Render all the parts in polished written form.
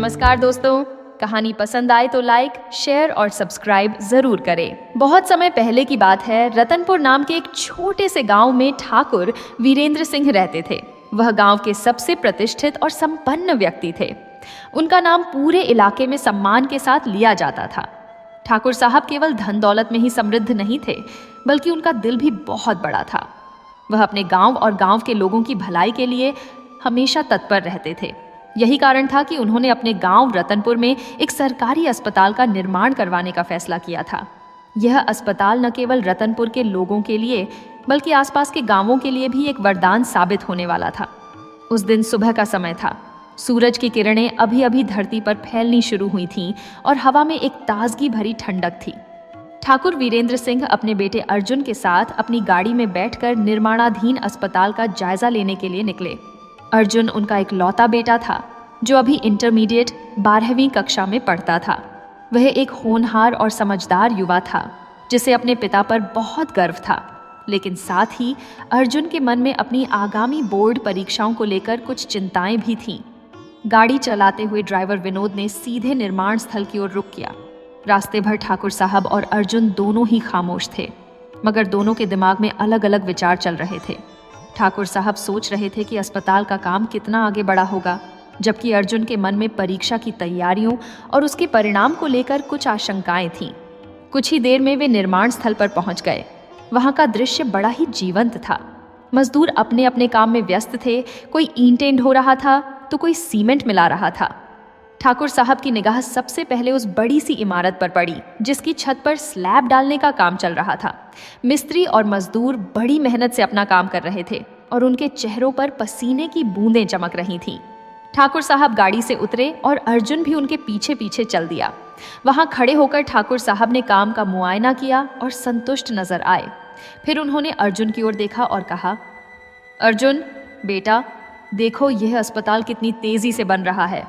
नमस्कार दोस्तों, कहानी पसंद आए तो लाइक, शेयर और सब्सक्राइब जरूर करें। बहुत समय पहले की बात है। रतनपुर नाम के एक छोटे से गांव में ठाकुर वीरेंद्र सिंह रहते थे। वह गांव के सबसे प्रतिष्ठित और संपन्न व्यक्ति थे। उनका नाम पूरे इलाके में सम्मान के साथ लिया जाता था। ठाकुर साहब केवल धन दौलत में ही समृद्ध नहीं थे, बल्कि उनका दिल भी बहुत बड़ा था। वह अपने गांव और गांव के लोगों की भलाई के लिए हमेशा तत्पर रहते थे। यही कारण था कि उन्होंने अपने गांव रतनपुर में एक सरकारी अस्पताल का निर्माण करवाने का फैसला किया था। यह अस्पताल न केवल रतनपुर के लोगों के लिए बल्कि आसपास के गांवों के लिए भी एक वरदान साबित होने वाला था। उस दिन सुबह का समय था। सूरज की किरणें अभी अभी धरती पर फैलनी शुरू हुई थीं और हवा में एक ताजगी भरी ठंडक थी। ठाकुर वीरेंद्र सिंह अपने बेटे अर्जुन के साथ अपनी गाड़ी में बैठकर निर्माणाधीन अस्पताल का जायजा लेने के लिए निकले। अर्जुन उनका इकलौता बेटा था, जो अभी इंटरमीडिएट 12वीं कक्षा में पढ़ता था। वह एक होनहार और समझदार युवा था, जिसे अपने पिता पर बहुत गर्व था। लेकिन साथ ही अर्जुन के मन में अपनी आगामी बोर्ड परीक्षाओं को लेकर कुछ चिंताएं भी थीं। गाड़ी चलाते हुए ड्राइवर विनोद ने सीधे निर्माण स्थल की ओर रुख किया। रास्ते भर ठाकुर साहब और अर्जुन दोनों ही खामोश थे, मगर दोनों के दिमाग में अलग अलग विचार चल रहे थे। ठाकुर साहब सोच रहे थे कि अस्पताल का काम कितना आगे बढ़ा होगा, जबकि अर्जुन के मन में परीक्षा की तैयारियों और उसके परिणाम को लेकर कुछ आशंकाएं थीं। कुछ ही देर में वे निर्माण स्थल पर पहुंच गए। वहां का दृश्य बड़ा ही जीवंत था। मजदूर अपने अपने काम में व्यस्त थे। कोई ईंटें ढो रहा था तो कोई सीमेंट मिला रहा था। ठाकुर साहब की निगाह सबसे पहले उस बड़ी सी इमारत पर पड़ी, जिसकी छत पर स्लैब डालने का काम चल रहा था। मिस्त्री और मजदूर बड़ी मेहनत से अपना काम कर रहे थे और उनके चेहरों पर पसीने की बूंदें चमक रही थीं। ठाकुर साहब गाड़ी से उतरे और अर्जुन भी उनके पीछे पीछे चल दिया। वहां खड़े होकर ठाकुर साहब ने काम का मुआयना किया और संतुष्ट नजर आए। फिर उन्होंने अर्जुन की ओर देखा और कहा, अर्जुन बेटा, देखो यह अस्पताल कितनी तेजी से बन रहा है।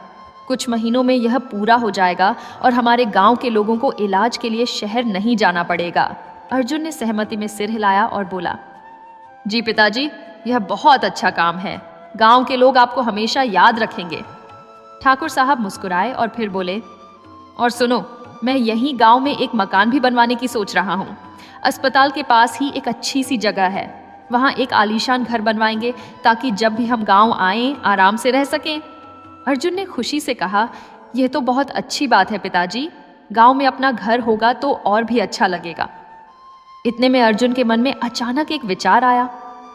कुछ महीनों में यह पूरा हो जाएगा और हमारे गांव के लोगों को इलाज के लिए शहर नहीं जाना पड़ेगा। अर्जुन ने सहमति में सिर हिलाया और बोला, जी पिताजी, यह बहुत अच्छा काम है। गांव के लोग आपको हमेशा याद रखेंगे। ठाकुर साहब मुस्कुराए और फिर बोले, और सुनो, मैं यहीं गांव में एक मकान भी बनवाने की सोच रहा हूँ। अस्पताल के पास ही एक अच्छी सी जगह है। वहाँ एक आलीशान घर बनवाएंगे ताकि जब भी हम गांव आएं आराम से रह सकें। अर्जुन ने खुशी से कहा, यह तो बहुत अच्छी बात है पिताजी। गांव में अपना घर होगा तो और भी अच्छा लगेगा। इतने में अर्जुन के मन में अचानक एक विचार आया।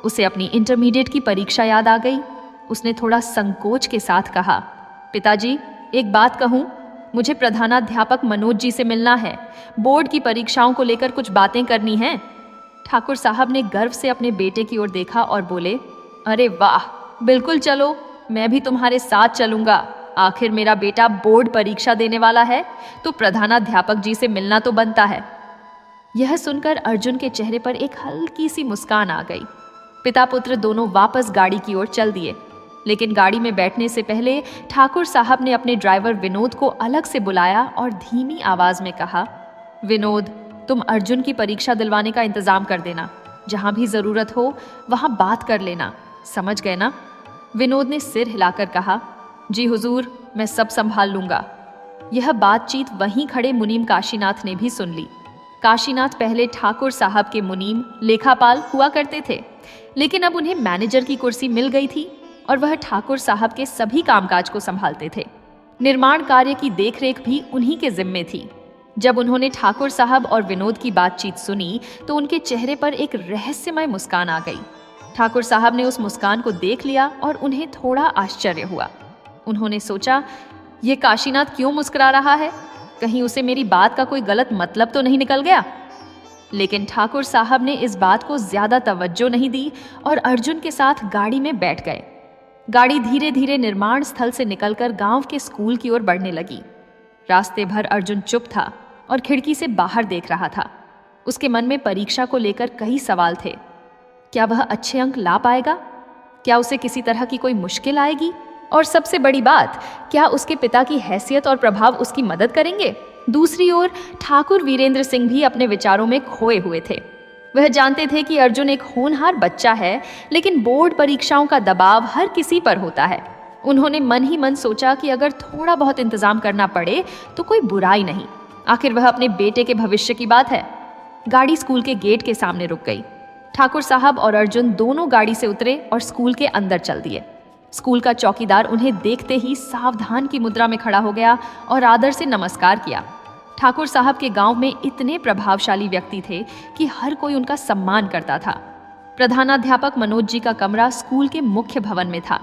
उसे अपनी इंटरमीडिएट की परीक्षा याद आ गई। उसने थोड़ा संकोच के साथ कहा, पिताजी एक बात कहूँ, मुझे प्रधानाध्यापक मनोज जी से मिलना है। बोर्ड की परीक्षाओं को लेकर कुछ बातें करनी हैं। ठाकुर साहब ने गर्व से अपने बेटे की ओर देखा और बोले, अरे वाह, बिल्कुल चलो, मैं भी तुम्हारे साथ चलूंगा। आखिर मेरा बेटा बोर्ड परीक्षा देने वाला है तो प्रधानाध्यापक जी से मिलना तो बनता है। यह सुनकर अर्जुन के चेहरे पर एक हल्की सी मुस्कान आ गई। पिता पुत्र दोनों वापस गाड़ी की ओर चल दिए, लेकिन गाड़ी में बैठने से पहले ठाकुर साहब ने अपने ड्राइवर विनोद को अलग से बुलाया और धीमी आवाज में कहा, विनोद, तुम अर्जुन की परीक्षा दिलवाने का इंतजाम कर देना। जहां भी जरूरत हो वहां बात कर लेना, समझ गए ना? विनोद ने सिर हिलाकर कहा, जी हुजूर, मैं सब संभाल लूंगा। यह बातचीत वहीं खड़े मुनीम काशीनाथ ने भी सुन ली। काशीनाथ पहले ठाकुर साहब के मुनीम लेखापाल हुआ करते थे, लेकिन अब उन्हें मैनेजर की कुर्सी मिल गई थी और वह ठाकुर साहब के सभी कामकाज को संभालते थे। निर्माण कार्य की देखरेख भी उन्हीं के जिम्मे थी। जब उन्होंने ठाकुर साहब और विनोद की बातचीत सुनी तो उनके चेहरे पर एक रहस्यमय मुस्कान आ गई। ठाकुर साहब ने उस मुस्कान को देख लिया और उन्हें थोड़ा आश्चर्य हुआ। उन्होंने सोचा, ये काशीनाथ क्यों मुस्कुरा रहा है? कहीं उसे मेरी बात का कोई गलत मतलब तो नहीं निकल गया? लेकिन ठाकुर साहब ने इस बात को ज्यादा तवज्जो नहीं दी और अर्जुन के साथ गाड़ी में बैठ गए। गाड़ी धीरे धीरे निर्माण स्थल से निकलकर गांव के स्कूल की ओर बढ़ने लगी। रास्ते भर अर्जुन चुप था और खिड़की से बाहर देख रहा था। उसके मन में परीक्षा को लेकर कई सवाल थे। क्या वह अच्छे अंक ला पाएगा? क्या उसे किसी तरह की कोई मुश्किल आएगी? और सबसे बड़ी बात, क्या उसके पिता की हैसियत और प्रभाव उसकी मदद करेंगे? दूसरी ओर ठाकुर वीरेंद्र सिंह भी अपने विचारों में खोए हुए थे। वह जानते थे कि अर्जुन एक होनहार बच्चा है, लेकिन बोर्ड परीक्षाओं का दबाव हर किसी पर होता है। उन्होंने मन ही मन सोचा कि अगर थोड़ा बहुत इंतजाम करना पड़े तो कोई बुराई नहीं, आखिर वह अपने बेटे के भविष्य की बात है। गाड़ी स्कूल के गेट के सामने रुक गई। ठाकुर साहब और अर्जुन दोनों गाड़ी से उतरे और स्कूल के अंदर चल दिए। स्कूल का चौकीदार उन्हें देखते ही सावधान की मुद्रा में खड़ा हो गया और आदर से नमस्कार किया। ठाकुर साहब के गांव में इतने प्रभावशाली व्यक्ति थे कि हर कोई उनका सम्मान करता था। प्रधानाध्यापक मनोज जी का कमरा स्कूल के मुख्य भवन में था।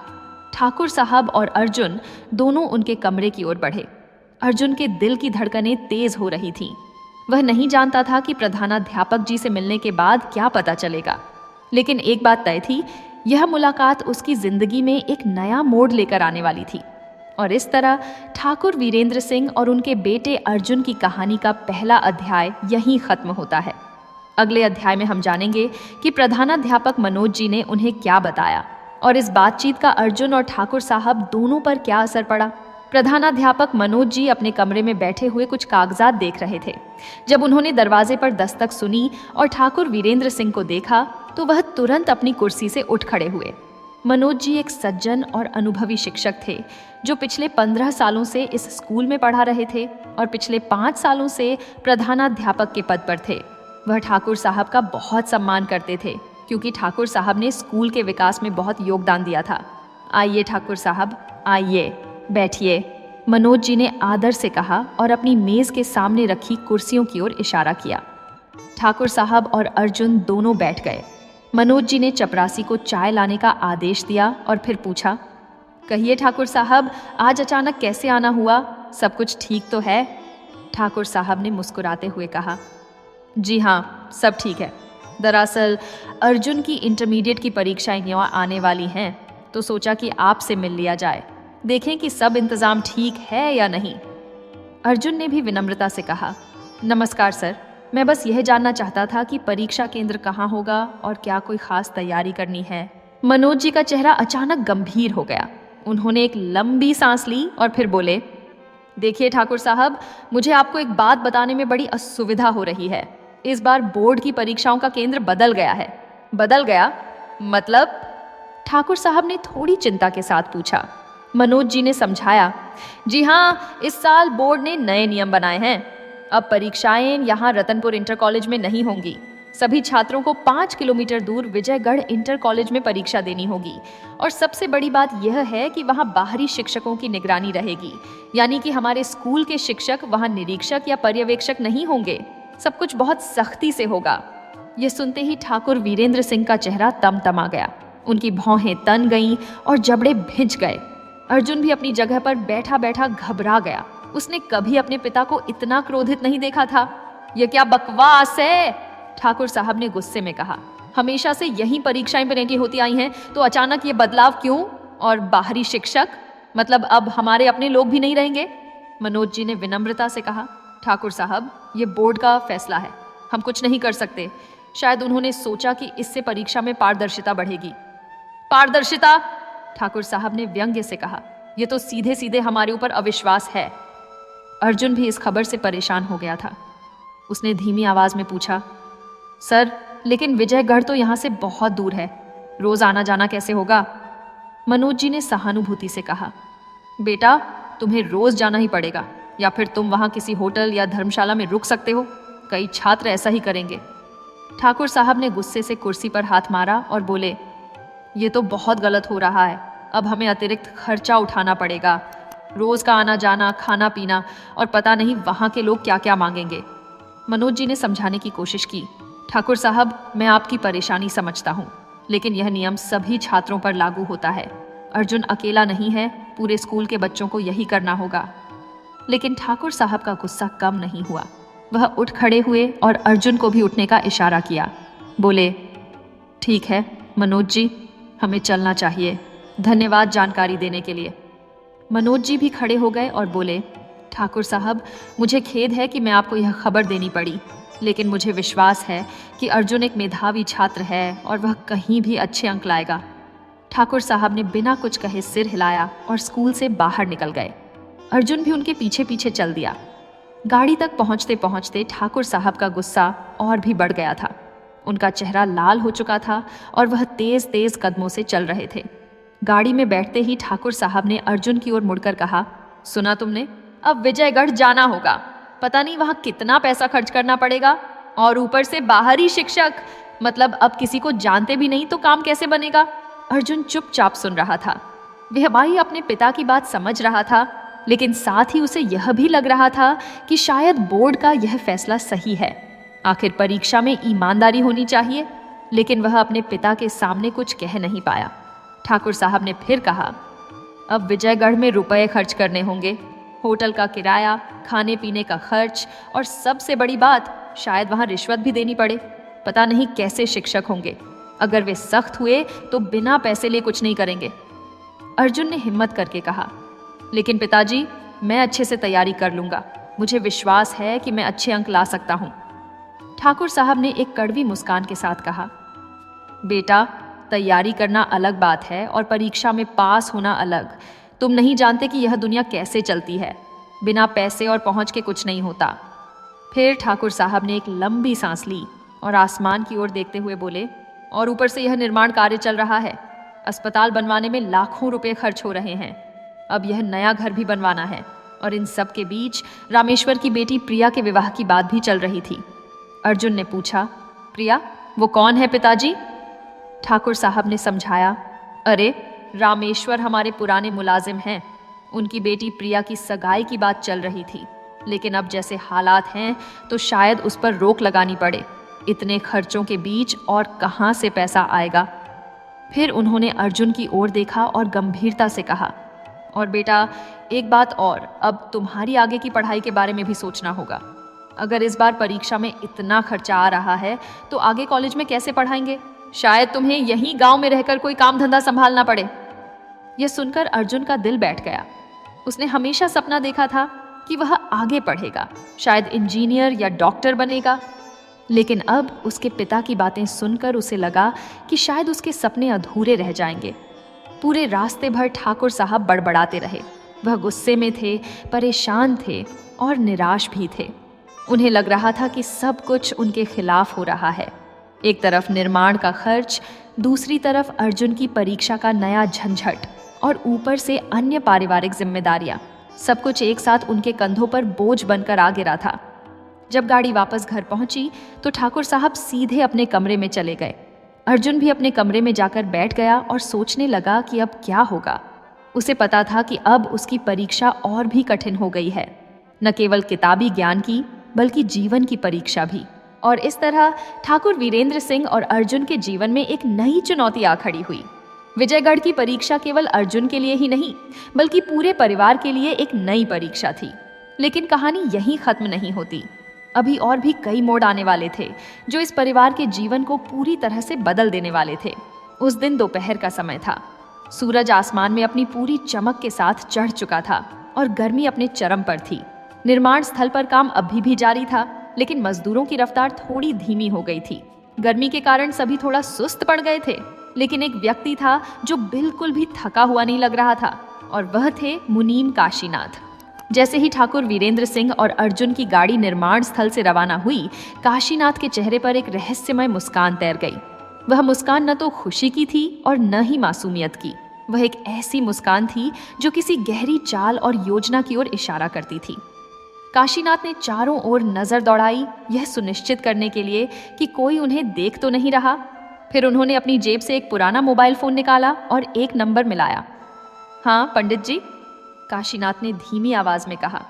ठाकुर साहब और अर्जुन दोनों उनके कमरे की ओर बढ़े। अर्जुन के दिल की धड़कनें तेज हो रही थीं। वह नहीं जानता था कि प्रधानाध्यापक जी से मिलने के बाद क्या पता चलेगा, लेकिन एक बात तय थी, यह मुलाकात उसकी जिंदगी में एक नया मोड़ लेकर आने वाली थी। और इस तरह ठाकुर वीरेंद्र सिंह और उनके बेटे अर्जुन की कहानी का पहला अध्याय यहीं खत्म होता है। अगले अध्याय में हम जानेंगे कि प्रधानाध्यापक मनोज जी ने उन्हें क्या बताया और इस बातचीत का अर्जुन और ठाकुर साहब दोनों पर क्या असर पड़ा। प्रधानाध्यापक मनोज जी अपने कमरे में बैठे हुए कुछ कागजात देख रहे थे। जब उन्होंने दरवाजे पर दस्तक सुनी और ठाकुर वीरेंद्र सिंह को देखा तो वह तुरंत अपनी कुर्सी से उठ खड़े हुए। मनोज जी एक सज्जन और अनुभवी शिक्षक थे जो पिछले 15 सालों से इस स्कूल में पढ़ा रहे थे और पिछले 5 सालों से प्रधानाध्यापक के पद पर थे। वह ठाकुर साहब का बहुत सम्मान करते थे क्योंकि ठाकुर साहब ने स्कूल के विकास में बहुत योगदान दिया था। आइए ठाकुर साहब, आइए, बैठिए, मनोज जी ने आदर से कहा और अपनी मेज के सामने रखी कुर्सियों की ओर इशारा किया। ठाकुर साहब और अर्जुन दोनों बैठ गए। मनोज जी ने चपरासी को चाय लाने का आदेश दिया और फिर पूछा, कहिए ठाकुर साहब, आज अचानक कैसे आना हुआ? सब कुछ ठीक तो है? ठाकुर साहब ने मुस्कुराते हुए कहा, जी हाँ, सब ठीक है। दरअसल अर्जुन की इंटरमीडिएट की परीक्षाएं यहाँ आने वाली हैं, तो सोचा कि आपसे मिल लिया जाए, देखें कि सब इंतजाम ठीक है या नहीं। अर्जुन ने भी विनम्रता से कहा, नमस्कार सर, मैं बस यह जानना चाहता था कि परीक्षा केंद्र कहाँ होगा और क्या कोई खास तैयारी करनी है। मनोज जी का चेहरा अचानक गंभीर हो गया। उन्होंने एक लंबी सांस ली और फिर बोले, देखिए ठाकुर साहब, मुझे आपको एक बात बताने में बड़ी असुविधा हो रही है। इस बार बोर्ड की परीक्षाओं का केंद्र बदल गया है। बदल गया? मतलब? ठाकुर साहब ने थोड़ी चिंता के साथ पूछा। मनोज जी ने समझाया, जी हाँ, इस साल बोर्ड ने नए नियम बनाए हैं। अब परीक्षाएं यहाँ रतनपुर इंटर कॉलेज में नहीं होंगी। सभी छात्रों को 5 किलोमीटर दूर विजयगढ़ इंटर कॉलेज में परीक्षा देनी होगी। और सबसे बड़ी बात यह है कि वहाँ बाहरी शिक्षकों की निगरानी रहेगी, यानी कि हमारे स्कूल के शिक्षक वहाँ निरीक्षक या पर्यवेक्षक नहीं होंगे। सब कुछ बहुत सख्ती से होगा। यह सुनते ही ठाकुर वीरेंद्र सिंह का चेहरा तमतमा गया। उनकी भौहें तन गईं और जबड़े भिंच गए। अर्जुन भी अपनी जगह पर बैठा बैठा घबरा गया। उसने कभी अपने पिता को इतना क्रोधित नहीं देखा था। यह क्या बकवास है? ठाकुर साहब ने गुस्से में कहा, हमेशा से यही परीक्षाएं पेरेंटी होती आई हैं, तो अचानक ये बदलाव क्यों? और बाहरी शिक्षक, मतलब अब हमारे अपने लोग भी नहीं रहेंगे? मनोज जी ने विनम्रता से कहा, ठाकुर साहब, ये बोर्ड का फैसला है, हम कुछ नहीं कर सकते। शायद उन्होंने सोचा कि इससे परीक्षा में पारदर्शिता बढ़ेगी। पारदर्शिता? ठाकुर साहब ने व्यंग्य से कहा, यह तो सीधे सीधे हमारे ऊपर अविश्वास है। अर्जुन भी इस खबर से परेशान हो गया था। उसने धीमी आवाज में पूछा, सर, लेकिन विजयगढ़ तो यहाँ से बहुत दूर है, रोज आना जाना कैसे होगा? मनोज जी ने सहानुभूति से कहा, बेटा, तुम्हें रोज जाना ही पड़ेगा, या फिर तुम वहाँ किसी होटल या धर्मशाला में रुक सकते हो। कई छात्र ऐसा ही करेंगे। ठाकुर साहब ने गुस्से से कुर्सी पर हाथ मारा और बोले, ये तो बहुत गलत हो रहा है। अब हमें अतिरिक्त खर्चा उठाना पड़ेगा, रोज का आना जाना, खाना पीना, और पता नहीं वहाँ के लोग क्या क्या मांगेंगे। मनोज जी ने समझाने की कोशिश की, ठाकुर साहब, मैं आपकी परेशानी समझता हूँ, लेकिन यह नियम सभी छात्रों पर लागू होता है। अर्जुन अकेला नहीं है, पूरे स्कूल के बच्चों को यही करना होगा। लेकिन ठाकुर साहब का गुस्सा कम नहीं हुआ। वह उठ खड़े हुए और अर्जुन को भी उठने का इशारा किया। बोले, ठीक है मनोज जी, हमें चलना चाहिए। धन्यवाद जानकारी देने के लिए। मनोज जी भी खड़े हो गए और बोले, ठाकुर साहब, मुझे खेद है कि मैं आपको यह खबर देनी पड़ी, लेकिन मुझे विश्वास है कि अर्जुन एक मेधावी छात्र है और वह कहीं भी अच्छे अंक लाएगा। ठाकुर साहब ने बिना कुछ कहे सिर हिलाया और स्कूल से बाहर निकल गए। अर्जुन भी उनके पीछे पीछे चल दिया। गाड़ी तक पहुंचते पहुंचते ठाकुर साहब का गुस्सा और भी बढ़ गया था। उनका चेहरा लाल हो चुका था और वह तेज तेज कदमों से चल रहे थे। गाड़ी में बैठते ही ठाकुर साहब ने अर्जुन की ओर मुड़कर कहा, सुना तुमने, अब विजयगढ़ जाना होगा। पता नहीं वहां कितना पैसा खर्च करना पड़ेगा, और ऊपर से बाहरी शिक्षक, मतलब अब किसी को जानते भी नहीं तो काम कैसे बनेगा। अर्जुन चुपचाप सुन रहा था। वह भाई अपने पिता की बात समझ रहा था, लेकिन साथ ही उसे यह भी लग रहा था कि शायद बोर्ड का यह फैसला सही है। आखिर परीक्षा में ईमानदारी होनी चाहिए, लेकिन वह अपने पिता के सामने कुछ कह नहीं पाया। ठाकुर साहब ने फिर कहा, अब विजयगढ़ में रुपए खर्च करने होंगे, होटल का किराया, खाने पीने का खर्च, और सबसे बड़ी बात, शायद वहां रिश्वत भी देनी पड़े। पता नहीं कैसे शिक्षक होंगे। अगर वे सख्त हुए तो बिना पैसे लिए कुछ नहीं करेंगे। अर्जुन ने हिम्मत करके कहा, लेकिन पिताजी, मैं अच्छे से तैयारी कर लूंगा। मुझे विश्वास है कि मैं अच्छे अंक ला सकता हूं। ठाकुर साहब ने एक कड़वी मुस्कान के साथ कहा, बेटा, तैयारी करना अलग बात है और परीक्षा में पास होना अलग। तुम नहीं जानते कि यह दुनिया कैसे चलती है। बिना पैसे और पहुंच के कुछ नहीं होता। फिर ठाकुर साहब ने एक लंबी सांस ली और आसमान की ओर देखते हुए बोले, और ऊपर से यह निर्माण कार्य चल रहा है। अस्पताल बनवाने में लाखों रुपए खर्च हो रहे हैं। अब यह नया घर भी बनवाना है, और इन सब के बीच रामेश्वर की बेटी प्रिया के विवाह की बात भी चल रही थी। अर्जुन ने पूछा, प्रिया, वो कौन है पिताजी? ठाकुर साहब ने समझाया, अरे रामेश्वर हमारे पुराने मुलाजिम हैं। उनकी बेटी प्रिया की सगाई की बात चल रही थी, लेकिन अब जैसे हालात हैं तो शायद उस पर रोक लगानी पड़े। इतने खर्चों के बीच और कहाँ से पैसा आएगा? फिर उन्होंने अर्जुन की ओर देखा और गंभीरता से कहा, और बेटा, एक बात और, अब तुम्हारी आगे की पढ़ाई के बारे में भी सोचना होगा। अगर इस बार परीक्षा में इतना खर्चा आ रहा है तो आगे कॉलेज में कैसे पढ़ाएंगे? शायद तुम्हें यहीं गांव में रहकर कोई काम धंधा संभालना पड़े। यह सुनकर अर्जुन का दिल बैठ गया। उसने हमेशा सपना देखा था कि वह आगे पढ़ेगा, शायद इंजीनियर या डॉक्टर बनेगा। लेकिन अब उसके पिता की बातें सुनकर उसे लगा कि शायद उसके सपने अधूरे रह जाएंगे। पूरे रास्ते भर ठाकुर साहब बड़बड़ाते रहे। वह गुस्से में थे, परेशान थे और निराश भी थे। उन्हें लग रहा था कि सब कुछ उनके खिलाफ हो रहा है। एक तरफ निर्माण का खर्च, दूसरी तरफ अर्जुन की परीक्षा का नया झंझट, और ऊपर से अन्य पारिवारिक जिम्मेदारियां। सब कुछ एक साथ उनके कंधों पर बोझ बनकर आ गिरा था। जब गाड़ी वापस घर पहुंची तो ठाकुर साहब सीधे अपने कमरे में चले गए। अर्जुन भी अपने कमरे में जाकर बैठ गया और सोचने लगा कि अब क्या होगा। उसे पता था कि अब उसकी परीक्षा और भी कठिन हो गई है, न केवल किताबी ज्ञान की बल्कि जीवन की परीक्षा भी। और इस तरह ठाकुर वीरेंद्र सिंह और अर्जुन के जीवन में एक नई चुनौती आ खड़ी हुई। विजयगढ़ की परीक्षा केवल अर्जुन के लिए ही नहीं बल्कि पूरे परिवार के लिए एक नई परीक्षा थी। लेकिन कहानी यहीं खत्म नहीं होती। अभी और भी कई मोड़ आने वाले थे जो इस परिवार के जीवन को पूरी तरह से बदल देने वाले थे। उस दिन दोपहर का समय था। सूरज आसमान में अपनी पूरी चमक के साथ चढ़ चुका था और गर्मी अपने चरम पर थी। निर्माण स्थल पर काम अभी भी जारी था, लेकिन मजदूरों की रफ्तार थोड़ी धीमी हो गई थी। गर्मी के कारण सभी थोड़ा सुस्त पड़ गए थे, लेकिन एक व्यक्ति था जो बिल्कुल भी थका हुआ नहीं लग रहा था, और वह थे मुनीम काशीनाथ। जैसे ही ठाकुर वीरेंद्र सिंह और अर्जुन की गाड़ी निर्माण स्थल से रवाना हुई, काशीनाथ के चेहरे पर एक रहस्यमय मुस्कान तैर गई। वह मुस्कान न तो खुशी की थी और न ही मासूमियत की। वह एक ऐसी मुस्कान थी जो किसी गहरी चाल और योजना की ओर इशारा करती थी। काशीनाथ ने चारों ओर नजर दौड़ाई, यह सुनिश्चित करने के लिए कि कोई उन्हें देख तो नहीं रहा। फिर उन्होंने अपनी जेब से एक पुराना मोबाइल फोन निकाला और एक नंबर मिलाया। हाँ पंडित जी, काशीनाथ ने धीमी आवाज में कहा,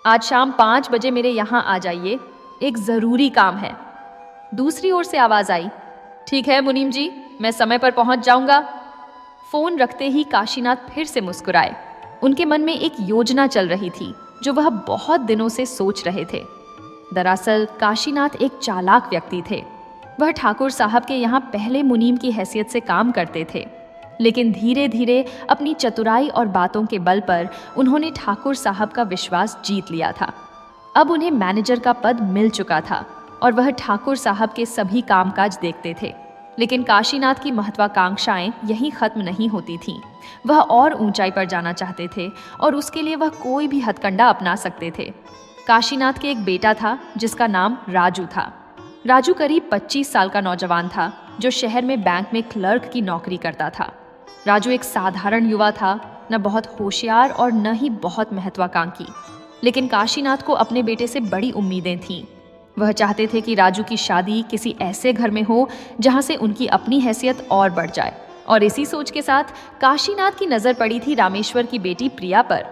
आज शाम 5 बजे मेरे यहाँ आ जाइए, एक जरूरी काम है। दूसरी ओर से आवाज आई, ठीक है मुनीम जी, मैं समय पर पहुंच जाऊंगा। फोन रखते ही काशीनाथ फिर से मुस्कुराए। उनके मन में एक योजना चल रही थी जो वह बहुत दिनों से सोच रहे थे। दरअसल काशीनाथ एक चालाक व्यक्ति थे। वह ठाकुर साहब के यहाँ पहले मुनीम की हैसियत से काम करते थे, लेकिन धीरे धीरे अपनी चतुराई और बातों के बल पर उन्होंने ठाकुर साहब का विश्वास जीत लिया था। अब उन्हें मैनेजर का पद मिल चुका था और वह ठाकुर साहब के सभी कामकाज देखते थे। लेकिन काशीनाथ की महत्वाकांक्षाएं यहीं खत्म नहीं होती थीं। वह और ऊंचाई पर जाना चाहते थे और उसके लिए वह कोई भी हथकंडा अपना सकते थे। काशीनाथ के एक बेटा था जिसका नाम राजू था। राजू करीब 25 साल का नौजवान था जो शहर में बैंक में क्लर्क की नौकरी करता था। राजू एक साधारण युवा था, न बहुत होशियार और न ही बहुत महत्वाकांक्षी। लेकिन काशीनाथ को अपने बेटे से बड़ी उम्मीदें थीं। वह चाहते थे कि राजू की शादी किसी ऐसे घर में हो जहां से उनकी अपनी हैसियत और बढ़ जाए। और इसी सोच के साथ काशीनाथ की नजर पड़ी थी रामेश्वर की बेटी प्रिया पर।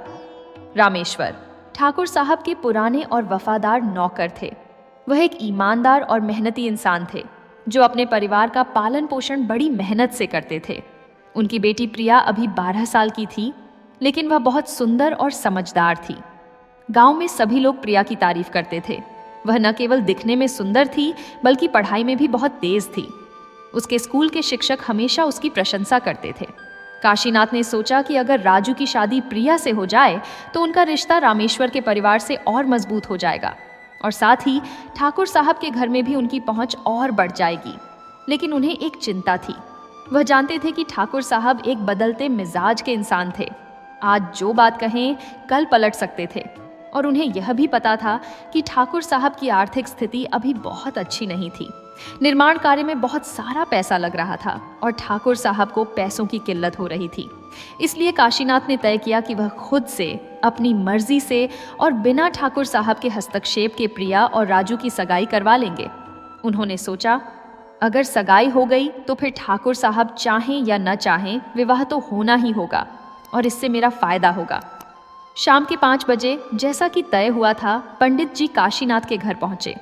रामेश्वर ठाकुर साहब के पुराने और वफादार नौकर थे। वह एक ईमानदार और मेहनती इंसान थे जो अपने परिवार का पालन पोषण बड़ी मेहनत से करते थे। उनकी बेटी प्रिया अभी 12 साल की थी, लेकिन वह बहुत सुंदर और समझदार थी। गांव में सभी लोग प्रिया की तारीफ करते थे। वह न केवल दिखने में सुंदर थी, बल्कि पढ़ाई में भी बहुत तेज थी। उसके स्कूल के शिक्षक हमेशा उसकी प्रशंसा करते थे। काशीनाथ ने सोचा कि अगर राजू की शादी प्रिया से हो जाए तो उनका रिश्ता रामेश्वर के परिवार से और मजबूत हो जाएगा और साथ ही ठाकुर साहब के घर में भी उनकी पहुंच और बढ़ जाएगी। लेकिन उन्हें एक चिंता थी। वह जानते थे कि ठाकुर साहब एक बदलते मिजाज के इंसान थे। आज जो बात कहें कल पलट सकते थे। और उन्हें यह भी पता था कि ठाकुर साहब की आर्थिक स्थिति अभी बहुत अच्छी नहीं थी। निर्माण कार्य में बहुत सारा पैसा लग रहा था और ठाकुर साहब को पैसों की किल्लत हो रही थी। इसलिए काशीनाथ ने तय किया कि वह खुद से अपनी मर्जी से और बिना ठाकुर साहब के हस्तक्षेप के प्रिया और राजू की सगाई करवा लेंगे। उन्होंने सोचा, अगर सगाई हो गई तो फिर ठाकुर साहब चाहें या न चाहें विवाह तो होना ही होगा और इससे मेरा फायदा होगा। शाम के 5 बजे जैसा कि तय हुआ था, पंडित जी काशीनाथ के घर पहुंचे।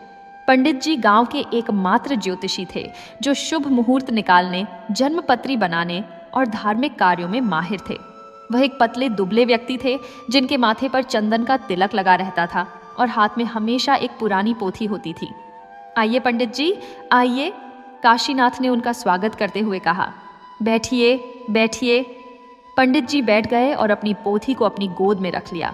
पंडित जी गांव के एकमात्र ज्योतिषी थे जो शुभ मुहूर्त निकालने, जन्मपत्री बनाने और धार्मिक कार्यों में माहिर थे। वह एक पतले दुबले व्यक्ति थे जिनके माथे पर चंदन का तिलक लगा रहता था और हाथ में हमेशा एक पुरानी पोथी होती थी। आइए पंडित जी, आइए, काशीनाथ ने उनका स्वागत करते हुए कहा। बैठिए बैठिए। पंडित जी बैठ गए और अपनी पोथी को अपनी गोद में रख लिया।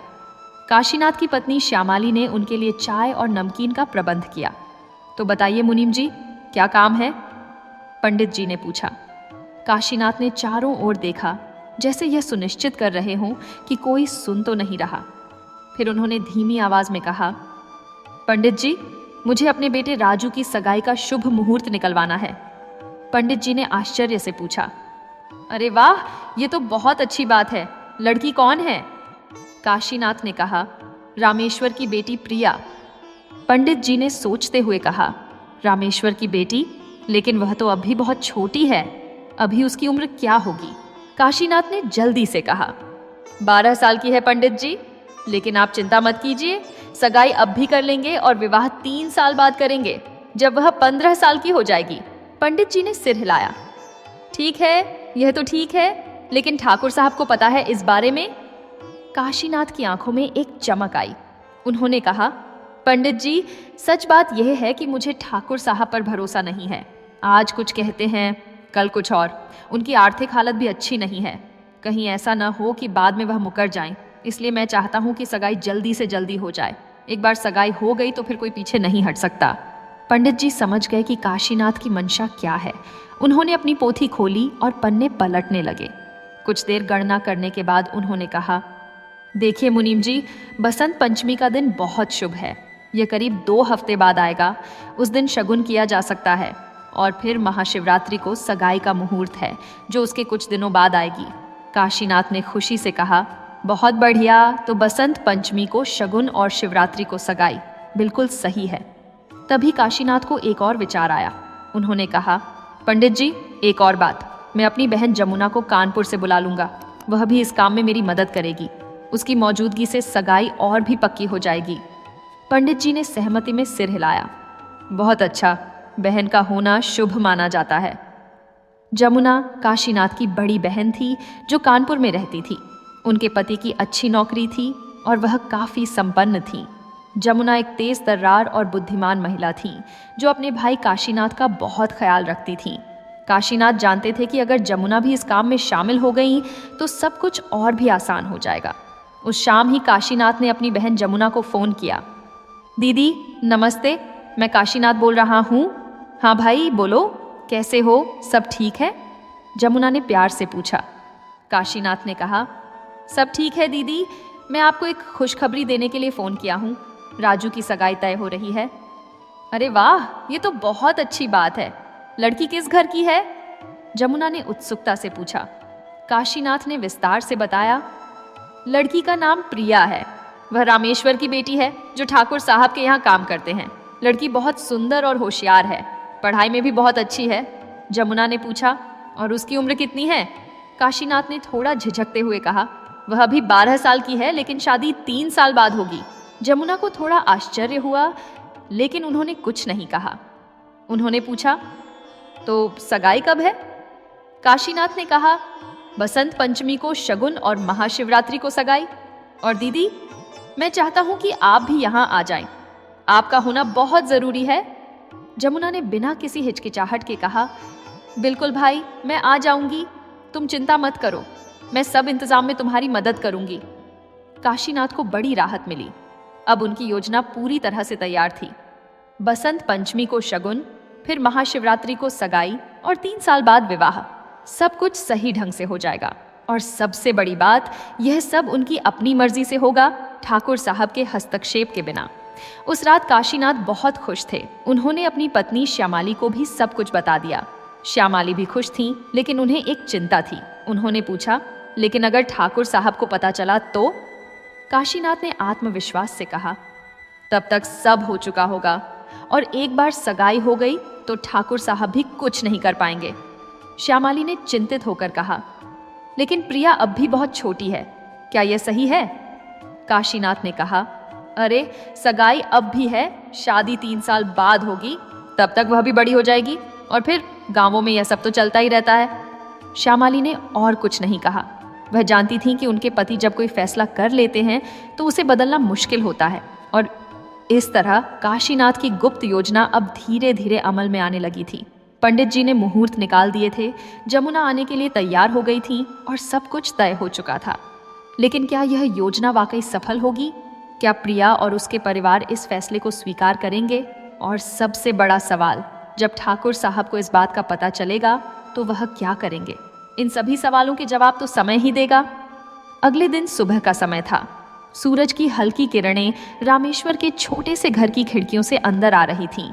काशीनाथ की पत्नी श्यामाली ने उनके लिए चाय और नमकीन का प्रबंध किया। तो बताइए मुनीम जी, क्या काम है? पंडित जी ने पूछा। काशीनाथ ने चारों ओर देखा, जैसे यह सुनिश्चित कर रहे हों कि कोई सुन तो नहीं रहा। फिर उन्होंने धीमी आवाज में कहा, पंडित जी, मुझे अपने बेटे राजू की सगाई का शुभ मुहूर्त निकलवाना है। पंडित जी ने आश्चर्य से पूछा, अरे वाह, ये तो बहुत अच्छी बात है। लड़की कौन है? काशीनाथ ने कहा, रामेश्वर की बेटी प्रिया। पंडित जी ने सोचते हुए कहा, रामेश्वर की बेटी? लेकिन वह तो अभी बहुत छोटी है, अभी उसकी उम्र क्या होगी? काशीनाथ ने जल्दी से कहा, 12 साल की है पंडित जी। लेकिन आप चिंता मत कीजिए, सगाई अब भी कर लेंगे और विवाह 3 साल बाद करेंगे, जब वह 15 साल की हो जाएगी। पंडित जी ने सिर हिलाया। ठीक है, यह तो ठीक है, लेकिन ठाकुर साहब को पता है इस बारे में? काशीनाथ की आंखों में एक चमक आई। उन्होंने कहा, पंडित जी, सच बात यह है कि मुझे ठाकुर साहब पर भरोसा नहीं है। आज कुछ कहते हैं, कल कुछ और। उनकी आर्थिक हालत भी अच्छी नहीं है। कहीं ऐसा न हो कि बाद में वह मुकर जाएं। इसलिए मैं चाहता हूं कि सगाई जल्दी से जल्दी हो जाए। एक बार सगाई हो गई तो फिर कोई पीछे नहीं हट सकता। पंडित जी समझ गए कि काशीनाथ की मंशा क्या है। उन्होंने अपनी पोथी खोली और पन्ने पलटने लगे। कुछ देर गणना करने के बाद उन्होंने कहा, देखिए मुनीम जी, बसंत पंचमी का दिन बहुत शुभ है। यह करीब 2 हफ्ते बाद आएगा। उस दिन शगुन किया जा सकता है और फिर महाशिवरात्रि को सगाई का मुहूर्त है, जो उसके कुछ दिनों बाद आएगी। काशीनाथ ने खुशी से कहा, बहुत बढ़िया, तो बसंत पंचमी को शगुन और शिवरात्रि को सगाई, बिल्कुल सही है। तभी काशीनाथ को एक और विचार आया। उन्होंने कहा, पंडित जी, एक और बात, मैं अपनी बहन जमुना को कानपुर से बुला लूंगा। वह भी इस काम में मेरी मदद करेगी। उसकी मौजूदगी से सगाई और भी पक्की हो जाएगी। पंडित जी ने सहमति में सिर हिलाया। बहुत अच्छा, बहन का होना शुभ माना जाता है। जमुना काशीनाथ की बड़ी बहन थी जो कानपुर में रहती थी। उनके पति की अच्छी नौकरी थी और वह काफी संपन्न थी। जमुना एक तेज तर्रार और बुद्धिमान महिला थी जो अपने भाई काशीनाथ का बहुत ख्याल रखती थी। काशीनाथ जानते थे कि अगर जमुना भी इस काम में शामिल हो गई तो सब कुछ और भी आसान हो जाएगा। उस शाम ही काशीनाथ ने अपनी बहन जमुना को फोन किया। दीदी नमस्ते, मैं काशीनाथ बोल रहा हूँ। हाँ भाई बोलो, कैसे हो, सब ठीक है? जमुना ने प्यार से पूछा। काशीनाथ ने कहा, सब ठीक है दीदी, मैं आपको एक खुशखबरी देने के लिए फ़ोन किया हूँ। राजू की सगाई तय हो रही है। अरे वाह, ये तो बहुत अच्छी बात है। लड़की किस घर की है? जमुना ने उत्सुकता से पूछा। काशीनाथ ने विस्तार से बताया, लड़की का नाम प्रिया है। वह रामेश्वर की बेटी है जो ठाकुर साहब के यहाँ काम करते हैं। लड़की बहुत सुंदर और होशियार है, पढ़ाई में भी बहुत अच्छी है। जमुना ने पूछा, और उसकी उम्र कितनी है? काशीनाथ ने थोड़ा झिझकते हुए कहा, वह अभी 12 साल की है, लेकिन शादी 3 साल बाद होगी। जमुना को थोड़ा आश्चर्य हुआ, लेकिन उन्होंने कुछ नहीं कहा। उन्होंने पूछा, तो सगाई कब है? काशीनाथ ने कहा, बसंत पंचमी को शगुन और महाशिवरात्रि को सगाई। और दीदी, मैं चाहता हूं कि आप भी यहां आ जाएं। आपका होना बहुत जरूरी है। जमुना ने बिना किसी हिचकिचाहट के कहा, बिल्कुल भाई, मैं आ जाऊंगी, तुम चिंता मत करो, मैं सब इंतजाम में तुम्हारी मदद करूंगी। काशीनाथ को बड़ी राहत मिली। अब उनकी योजना पूरी तरह से तैयार थी। बसंत पंचमी को शगुन, फिर महाशिवरात्रि को सगाई और 3 साल बाद विवाह। सब कुछ सही ढंग से हो जाएगा। और सबसे बड़ी बात, यह सब उनकी अपनी मर्जी से होगा, ठाकुर साहब के हस्तक्षेप के बिना। उस रात काशीनाथ बहुत खुश थे। उन्होंने अपनी पत्नी श्यामाली को भी सब कुछ बता दिया। श्यामाली भी खुश थी, लेकिन उन्हें एक चिंता थी। उन्होंने पूछा, लेकिन अगर ठाकुर साहब को पता चला तो? काशीनाथ ने आत्मविश्वास से कहा, तब तक सब हो चुका होगा, और एक बार सगाई हो गई तो ठाकुर साहब भी कुछ नहीं कर पाएंगे। श्यामाली ने चिंतित होकर कहा, लेकिन प्रिया अब भी बहुत छोटी है, क्या यह सही है? काशीनाथ ने कहा, अरे सगाई अब भी है, शादी 3 साल बाद होगी, तब तक वह भी बड़ी हो जाएगी, और फिर गांवों में यह सब तो चलता ही रहता है। श्यामाली ने और कुछ नहीं कहा। वह जानती थी कि उनके पति जब कोई फैसला कर लेते हैं तो उसे बदलना मुश्किल होता है, और इस तरह काशीनाथ की गुप्त योजना अब धीरे धीरे अमल में आने लगी थी। पंडित जी ने मुहूर्त निकाल दिए थे, जमुना आने के लिए तैयार हो गई थी और सब कुछ तय हो चुका था। लेकिन क्या यह योजना वाकई सफल होगी? क्या प्रिया और उसके परिवार इस फैसले को स्वीकार करेंगे? और सबसे बड़ा सवाल, जब ठाकुर साहब को इस बात का पता चलेगा तो वह क्या करेंगे? इन सभी सवालों के जवाब तो समय ही देगा। अगले दिन सुबह का समय था। सूरज की हल्की किरणें रामेश्वर के छोटे से घर की खिड़कियों से अंदर आ रही थीं।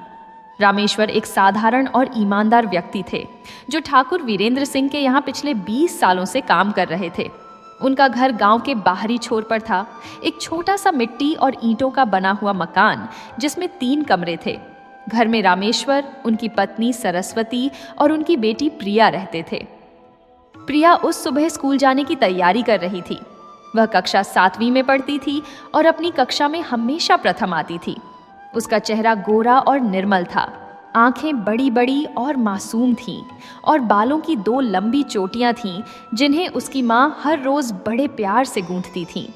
रामेश्वर एक साधारण और ईमानदार व्यक्ति थे, जो ठाकुर वीरेंद्र सिंह के यहाँ पिछले 20 सालों से काम कर रहे थे। उनका घर गांव के बाहरी छोर पर था, एक छोटा सा मिट्टी और ईंटों का बना हुआ मकान, जिसमें 3 कमरे थे। घर में रामेश्वर, उनकी पत्नी सरस्वती और उनकी बेटी प्रिया रहते थे। प्रिया उस सुबह स्कूल जाने की तैयारी कर रही थी। वह कक्षा 7वीं में पढ़ती थी और अपनी कक्षा में हमेशा प्रथम आती थी। उसका चेहरा गोरा और निर्मल था, आंखें बड़ी बड़ी और मासूम थीं, और बालों की 2 लंबी चोटियां थीं, जिन्हें उसकी माँ हर रोज बड़े प्यार से गूंथती थीं।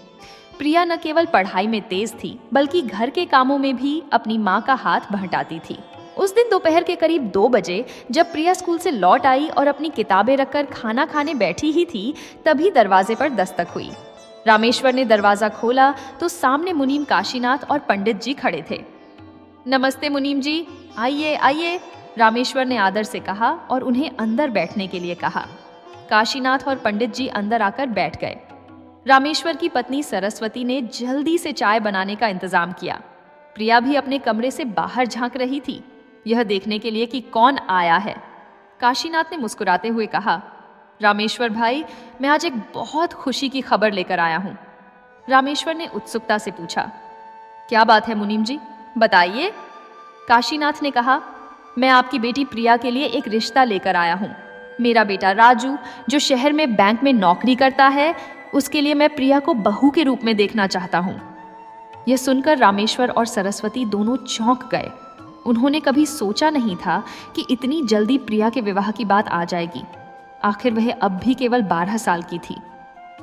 प्रिया न केवल पढ़ाई में तेज थी, बल्कि घर के कामों में भी अपनी माँ का हाथ बहटाती थी। उस दिन दोपहर के करीब 2 बजे जब प्रिया स्कूल से लौट आई और अपनी किताबें रखकर खाना खाने बैठी ही थी, तभी दरवाजे पर दस्तक हुई। रामेश्वर ने दरवाजा खोला तो सामने मुनीम काशीनाथ और पंडित जी खड़े थे। नमस्ते मुनीम जी, आइए आइए, रामेश्वर ने आदर से कहा और उन्हें अंदर बैठने के लिए कहा। काशीनाथ और पंडित जी अंदर आकर बैठ गए। रामेश्वर की पत्नी सरस्वती ने जल्दी से चाय बनाने का इंतजाम किया। प्रिया भी अपने कमरे से बाहर झांक रही थी, यह देखने के लिए कि कौन आया है। काशीनाथ ने मुस्कुराते हुए कहा, रामेश्वर भाई, मैं आज एक बहुत खुशी की खबर लेकर आया हूँ। रामेश्वर ने उत्सुकता से पूछा, क्या बात है मुनीम जी, बताइए। काशीनाथ ने कहा, मैं आपकी बेटी प्रिया के लिए एक रिश्ता लेकर आया हूँ। मेरा बेटा राजू, जो शहर में बैंक में नौकरी करता है, उसके लिए मैं प्रिया को बहू के रूप में देखना चाहता हूँ। यह सुनकर रामेश्वर और सरस्वती दोनों चौंक गए। उन्होंने कभी सोचा नहीं था कि इतनी जल्दी प्रिया के विवाह की बात आ जाएगी। आखिर वह अब भी केवल 12 साल की थी।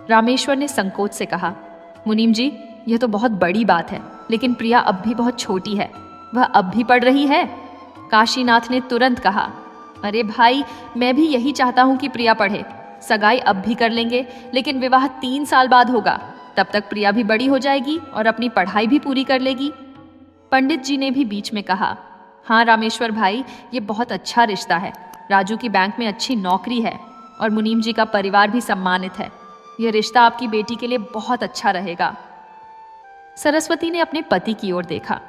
रामेश्वर ने संकोच से कहा, मुनीम जी, यह तो बहुत बड़ी बात है, लेकिन प्रिया अब भी बहुत छोटी है, वह अब भी पढ़ रही है। काशीनाथ ने तुरंत कहा, अरे भाई, मैं भी यही चाहता हूँ कि प्रिया पढ़े। सगाई अब भी कर लेंगे, लेकिन विवाह 3 साल बाद होगा। तब तक प्रिया भी बड़ी हो जाएगी और अपनी पढ़ाई भी पूरी कर लेगी। पंडित जी ने भी बीच में कहा, हाँ रामेश्वर भाई, ये बहुत अच्छा रिश्ता है। राजू की बैंक में अच्छी नौकरी है और मुनीम जी का परिवार भी सम्मानित है। यह रिश्ता आपकी बेटी के लिए बहुत अच्छा रहेगा। सरस्वती ने अपने पति की ओर देखा।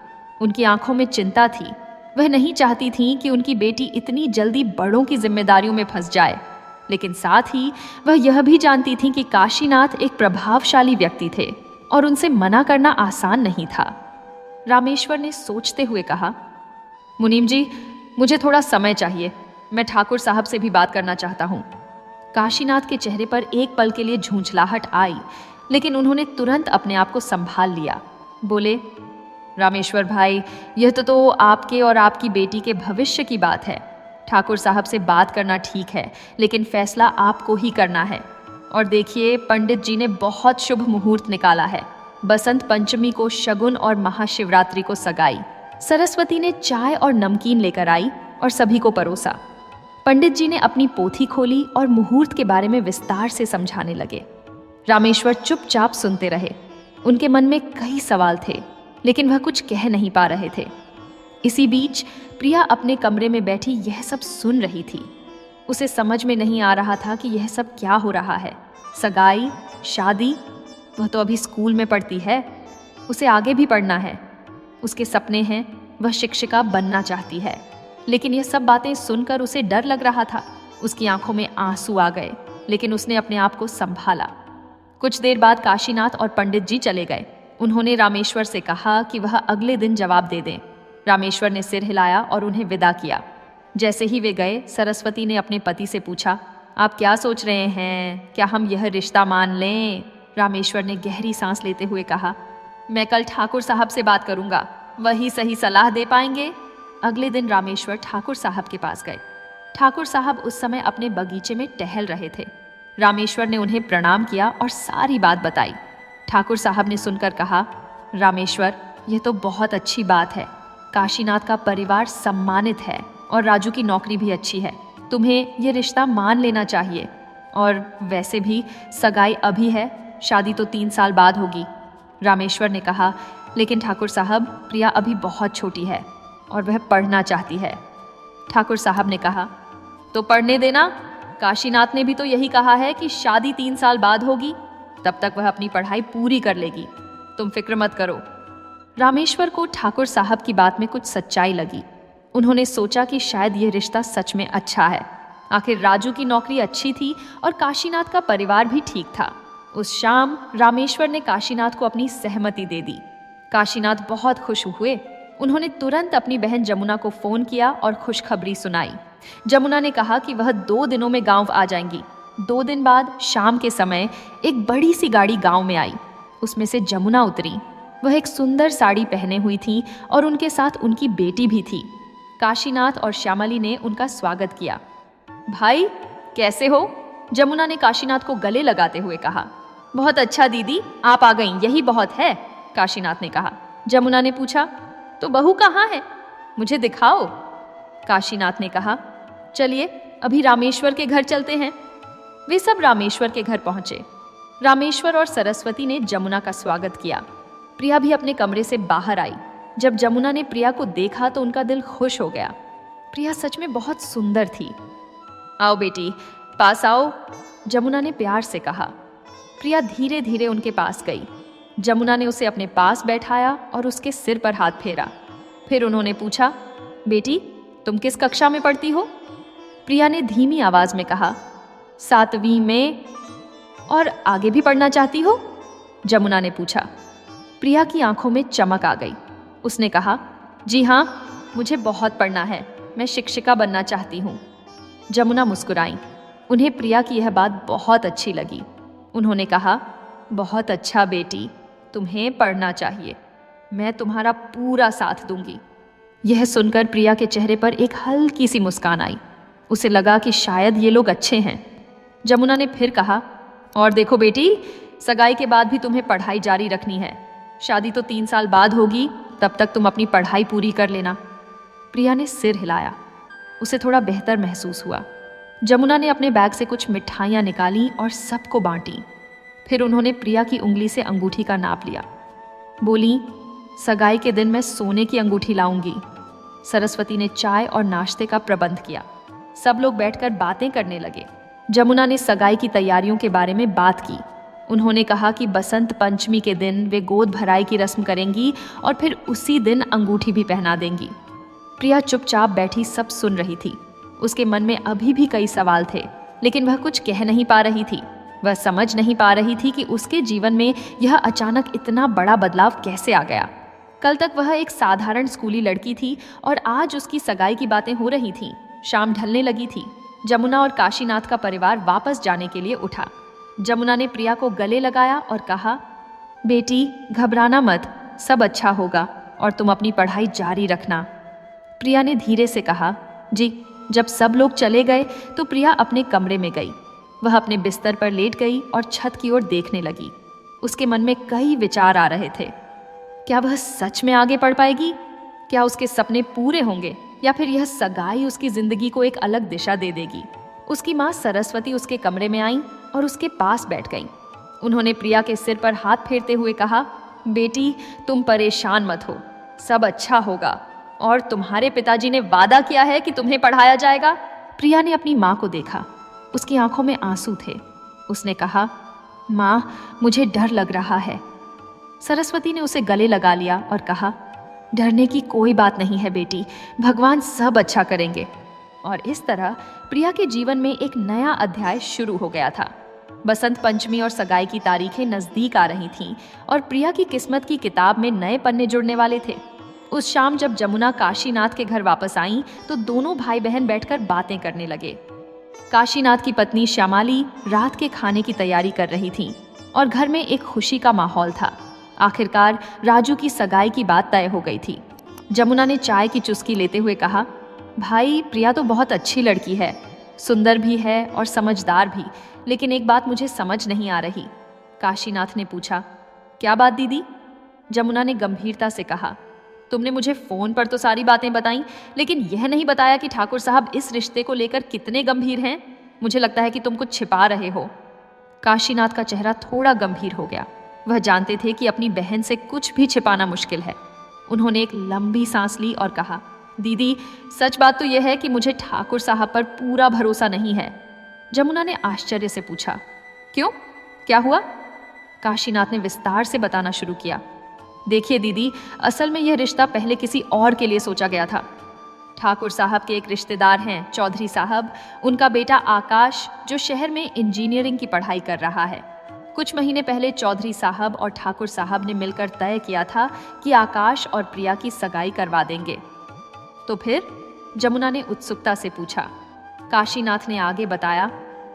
उनकी आंखों में चिंता थी। वह नहीं चाहती थी कि उनकी बेटी इतनी जल्दी बड़ों की जिम्मेदारियों में फंस जाए। लेकिन साथ ही वह यह भी जानती थी कि काशीनाथ एक प्रभावशाली व्यक्ति थे और उनसे मना करना आसान नहीं था। रामेश्वर ने सोचते हुए कहा, मुनीम जी, मुझे थोड़ा समय चाहिए, मैं ठाकुर साहब से भी बात करना चाहता हूँ। काशीनाथ के चेहरे पर एक पल के लिए झूंझलाहट आई, लेकिन उन्होंने तुरंत अपने आप को संभाल लिया। बोले, रामेश्वर भाई, यह तो आपके और आपकी बेटी के भविष्य की बात है। ठाकुर साहब से बात करना ठीक है, लेकिन फैसला आपको ही करना है। और देखिए, पंडित जी ने बहुत शुभ मुहूर्त निकाला है। बसंत पंचमी को शगुन और महाशिवरात्रि को सगाई। सरस्वती ने चाय और नमकीन लेकर आई और सभी को परोसा। पंडित जी ने अपनी पोथी खोली और मुहूर्त के बारे में विस्तार से समझाने लगे। रामेश्वर चुपचाप सुनते रहे। उनके मन में कई सवाल थे, लेकिन वह कुछ कह नहीं पा रहे थे। इसी बीच प्रिया अपने कमरे में बैठी यह सब सुन रही थी। उसे समझ में नहीं आ रहा था कि यह सब क्या हो रहा है। सगाई, शादी, वह तो अभी स्कूल में पढ़ती है, उसे आगे भी पढ़ना है। उसके सपने हैं, वह शिक्षिका बनना चाहती है। लेकिन यह सब बातें सुनकर उसे डर लग रहा था। उसकी आंखों में आंसू आ गए, लेकिन उसने अपने आप को संभाला। कुछ देर बाद काशीनाथ और पंडित जी चले गए। उन्होंने रामेश्वर से कहा कि वह अगले दिन जवाब दे दें। रामेश्वर ने सिर हिलाया और उन्हें विदा किया। जैसे ही वे गए, सरस्वती ने अपने पति से पूछा, आप क्या सोच रहे हैं? क्या हम यह रिश्ता मान लें? रामेश्वर ने गहरी सांस लेते हुए कहा, मैं कल ठाकुर साहब से बात करूंगा, वही सही सलाह दे पाएंगे। अगले दिन रामेश्वर ठाकुर साहब के पास गए। ठाकुर साहब उस समय अपने बगीचे में टहल रहे थे। रामेश्वर ने उन्हें प्रणाम किया और सारी बात बताई। ठाकुर साहब ने सुनकर कहा, रामेश्वर, यह तो बहुत अच्छी बात है। काशीनाथ का परिवार सम्मानित है और राजू की नौकरी भी अच्छी है। तुम्हें यह रिश्ता मान लेना चाहिए। और वैसे भी सगाई अभी है, शादी तो 3 साल बाद होगी। रामेश्वर ने कहा, लेकिन ठाकुर साहब, प्रिया अभी बहुत छोटी है और वह पढ़ना चाहती है। ठाकुर साहब ने कहा, तो पढ़ने देना। काशीनाथ ने भी तो यही कहा है कि शादी 3 साल बाद होगी, तब तक वह अपनी पढ़ाई पूरी कर लेगी। तुम फिक्र मत करो। रामेश्वर को ठाकुर साहब की बात में कुछ सच्चाई लगी। उन्होंने सोचा कि शायद यह रिश्ता सच में अच्छा है। आखिर राजू की नौकरी अच्छी थी और काशीनाथ का परिवार भी ठीक था। उस शाम रामेश्वर ने काशीनाथ को अपनी सहमति दे दी। काशीनाथ बहुत खुश हुए। उन्होंने तुरंत अपनी बहन जमुना को फोन किया और खुशखबरी सुनाई। जमुना ने कहा कि वह 2 दिनों में गांव आ जाएंगी। 2 दिन बाद शाम के समय एक बड़ी सी गाड़ी गांव में आई। उसमें से जमुना उतरी। वह एक सुंदर साड़ी पहने हुई थी और उनके साथ उनकी बेटी भी थी। काशीनाथ और श्यामली ने उनका स्वागत किया। भाई, कैसे हो? जमुना ने काशीनाथ को गले लगाते हुए कहा। बहुत अच्छा दीदी, आप आ गईं, यही बहुत है, काशीनाथ ने कहा। जमुना ने पूछा, तो बहू कहाँ है? मुझे दिखाओ। काशीनाथ ने कहा, चलिए अभी रामेश्वर के घर चलते हैं। वे सब रामेश्वर के घर पहुंचे। रामेश्वर और सरस्वती ने जमुना का स्वागत किया। प्रिया भी अपने कमरे से बाहर आई। जब जमुना ने प्रिया को देखा तो उनका दिल खुश हो गया। प्रिया सच में बहुत सुंदर थी। आओ बेटी, पास आओ, जमुना ने प्यार से कहा। प्रिया धीरे धीरे उनके पास गई। जमुना ने उसे अपने पास बैठाया और उसके सिर पर हाथ फेरा। फिर उन्होंने पूछा, बेटी, तुम किस कक्षा में पढ़ती हो? प्रिया ने धीमी आवाज में कहा, 7वीं में। और आगे भी पढ़ना चाहती हो? जमुना ने पूछा। प्रिया की आंखों में चमक आ गई। उसने कहा, जी हाँ, मुझे बहुत पढ़ना है, मैं शिक्षिका बनना चाहती हूँ। जमुना मुस्कुराई। उन्हें प्रिया की यह बात बहुत अच्छी लगी। उन्होंने कहा, बहुत अच्छा बेटी, तुम्हें पढ़ना चाहिए, मैं तुम्हारा पूरा साथ दूंगी। यह सुनकर प्रिया के चेहरे पर एक हल्की सी मुस्कान आई। उसे लगा कि शायद ये लोग अच्छे हैं। जमुना ने फिर कहा, और देखो बेटी, सगाई के बाद भी तुम्हें पढ़ाई जारी रखनी है। शादी तो 3 साल बाद होगी, तब तक तुम अपनी पढ़ाई पूरी कर लेना। प्रिया ने सिर हिलाया। उसे थोड़ा बेहतर महसूस हुआ। जमुना ने अपने बैग से कुछ मिठाइयाँ निकाली और सबको बांटी। फिर उन्होंने प्रिया की उंगली से अंगूठी का नाप लिया। बोली, सगाई के दिन मैं सोने की अंगूठी लाऊंगी। सरस्वती ने चाय और नाश्ते का प्रबंध किया। सब लोग बैठकर बातें करने लगे। जमुना ने सगाई की तैयारियों के बारे में बात की। उन्होंने कहा कि बसंत पंचमी के दिन वे गोद भराई की रस्म करेंगी और फिर उसी दिन अंगूठी भी पहना देंगी। प्रिया चुपचाप बैठी सब सुन रही थी। उसके मन में अभी भी कई सवाल थे, लेकिन वह कुछ कह नहीं पा रही थी। वह समझ नहीं पा रही थी कि उसके जीवन में यह अचानक इतना बड़ा बदलाव कैसे आ गया। कल तक वह एक साधारण स्कूली लड़की थी और आज उसकी सगाई की बातें हो रही थीं। शाम ढलने लगी थी। जमुना और काशीनाथ का परिवार वापस जाने के लिए उठा। जमुना ने प्रिया को गले लगाया और कहा, बेटी घबराना मत, सब अच्छा होगा और तुम अपनी पढ़ाई जारी रखना। प्रिया ने धीरे से कहा, जी। जब सब लोग चले गए तो प्रिया अपने कमरे में गई। वह अपने बिस्तर पर लेट गई और छत की ओर देखने लगी। उसके मन में कई विचार आ रहे थे। क्या वह सच में आगे पढ़ पाएगी? क्या उसके सपने पूरे होंगे? या फिर यह सगाई उसकी जिंदगी को एक अलग दिशा दे देगी? उसकी माँ सरस्वती उसके कमरे में आई और उसके पास बैठ गई। उन्होंने प्रिया के सिर पर हाथ फेरते हुए कहा, बेटी तुम परेशान मत हो, सब अच्छा होगा और तुम्हारे पिताजी ने वादा किया है कि तुम्हें पढ़ाया जाएगा। प्रिया ने अपनी माँ को देखा। उसकी आंखों में आंसू थे। उसने कहा, माँ मुझे डर लग रहा है। सरस्वती ने उसे गले लगा लिया और कहा, डरने की कोई बात नहीं है बेटी, भगवान सब अच्छा करेंगे। और इस तरह प्रिया के जीवन में एक नया अध्याय शुरू हो गया था। बसंत पंचमी और सगाई की तारीखें नजदीक आ रही थीं और प्रिया की किस्मत की किताब में नए पन्ने जुड़ने वाले थे। उस शाम जब जमुना काशीनाथ के घर वापस आई तो दोनों भाई बहन बैठकर बातें करने लगे। काशीनाथ की पत्नी श्यामाली रात के खाने की तैयारी कर रही थी और घर में एक खुशी का माहौल था। आखिरकार राजू की सगाई की बात तय हो गई थी। जमुना ने चाय की चुस्की लेते हुए कहा, भाई प्रिया तो बहुत अच्छी लड़की है, सुंदर भी है और समझदार भी, लेकिन एक बात मुझे समझ नहीं आ रही। काशीनाथ ने पूछा, क्या बात दीदी? जमुना ने गंभीरता से कहा, तुमने मुझे फोन पर तो सारी बातें बताई, लेकिन यह नहीं बताया कि ठाकुर साहब इस रिश्ते को लेकर कितने गंभीर हैं। मुझे लगता है कि तुम कुछ छिपा रहे हो। काशीनाथ का चेहरा थोड़ा गंभीर हो गया। वह जानते थे कि अपनी बहन से कुछ भी छिपाना मुश्किल है। उन्होंने एक लंबी सांस ली और कहा, दीदी सच बात तो यह है कि मुझे ठाकुर साहब पर पूरा भरोसा नहीं है। जमुना ने आश्चर्य से पूछा, क्यों, क्या हुआ? काशीनाथ ने विस्तार से बताना शुरू किया। देखिए दीदी, असल में यह रिश्ता पहले किसी और के लिए सोचा गया था। ठाकुर साहब के एक रिश्तेदार हैं चौधरी साहब, उनका बेटा आकाश जो शहर में इंजीनियरिंग की पढ़ाई कर रहा है। कुछ महीने पहले चौधरी साहब और ठाकुर साहब ने मिलकर तय किया था कि आकाश और प्रिया की सगाई करवा देंगे। तो फिर? जमुना ने उत्सुकता से पूछा। काशीनाथ ने आगे बताया,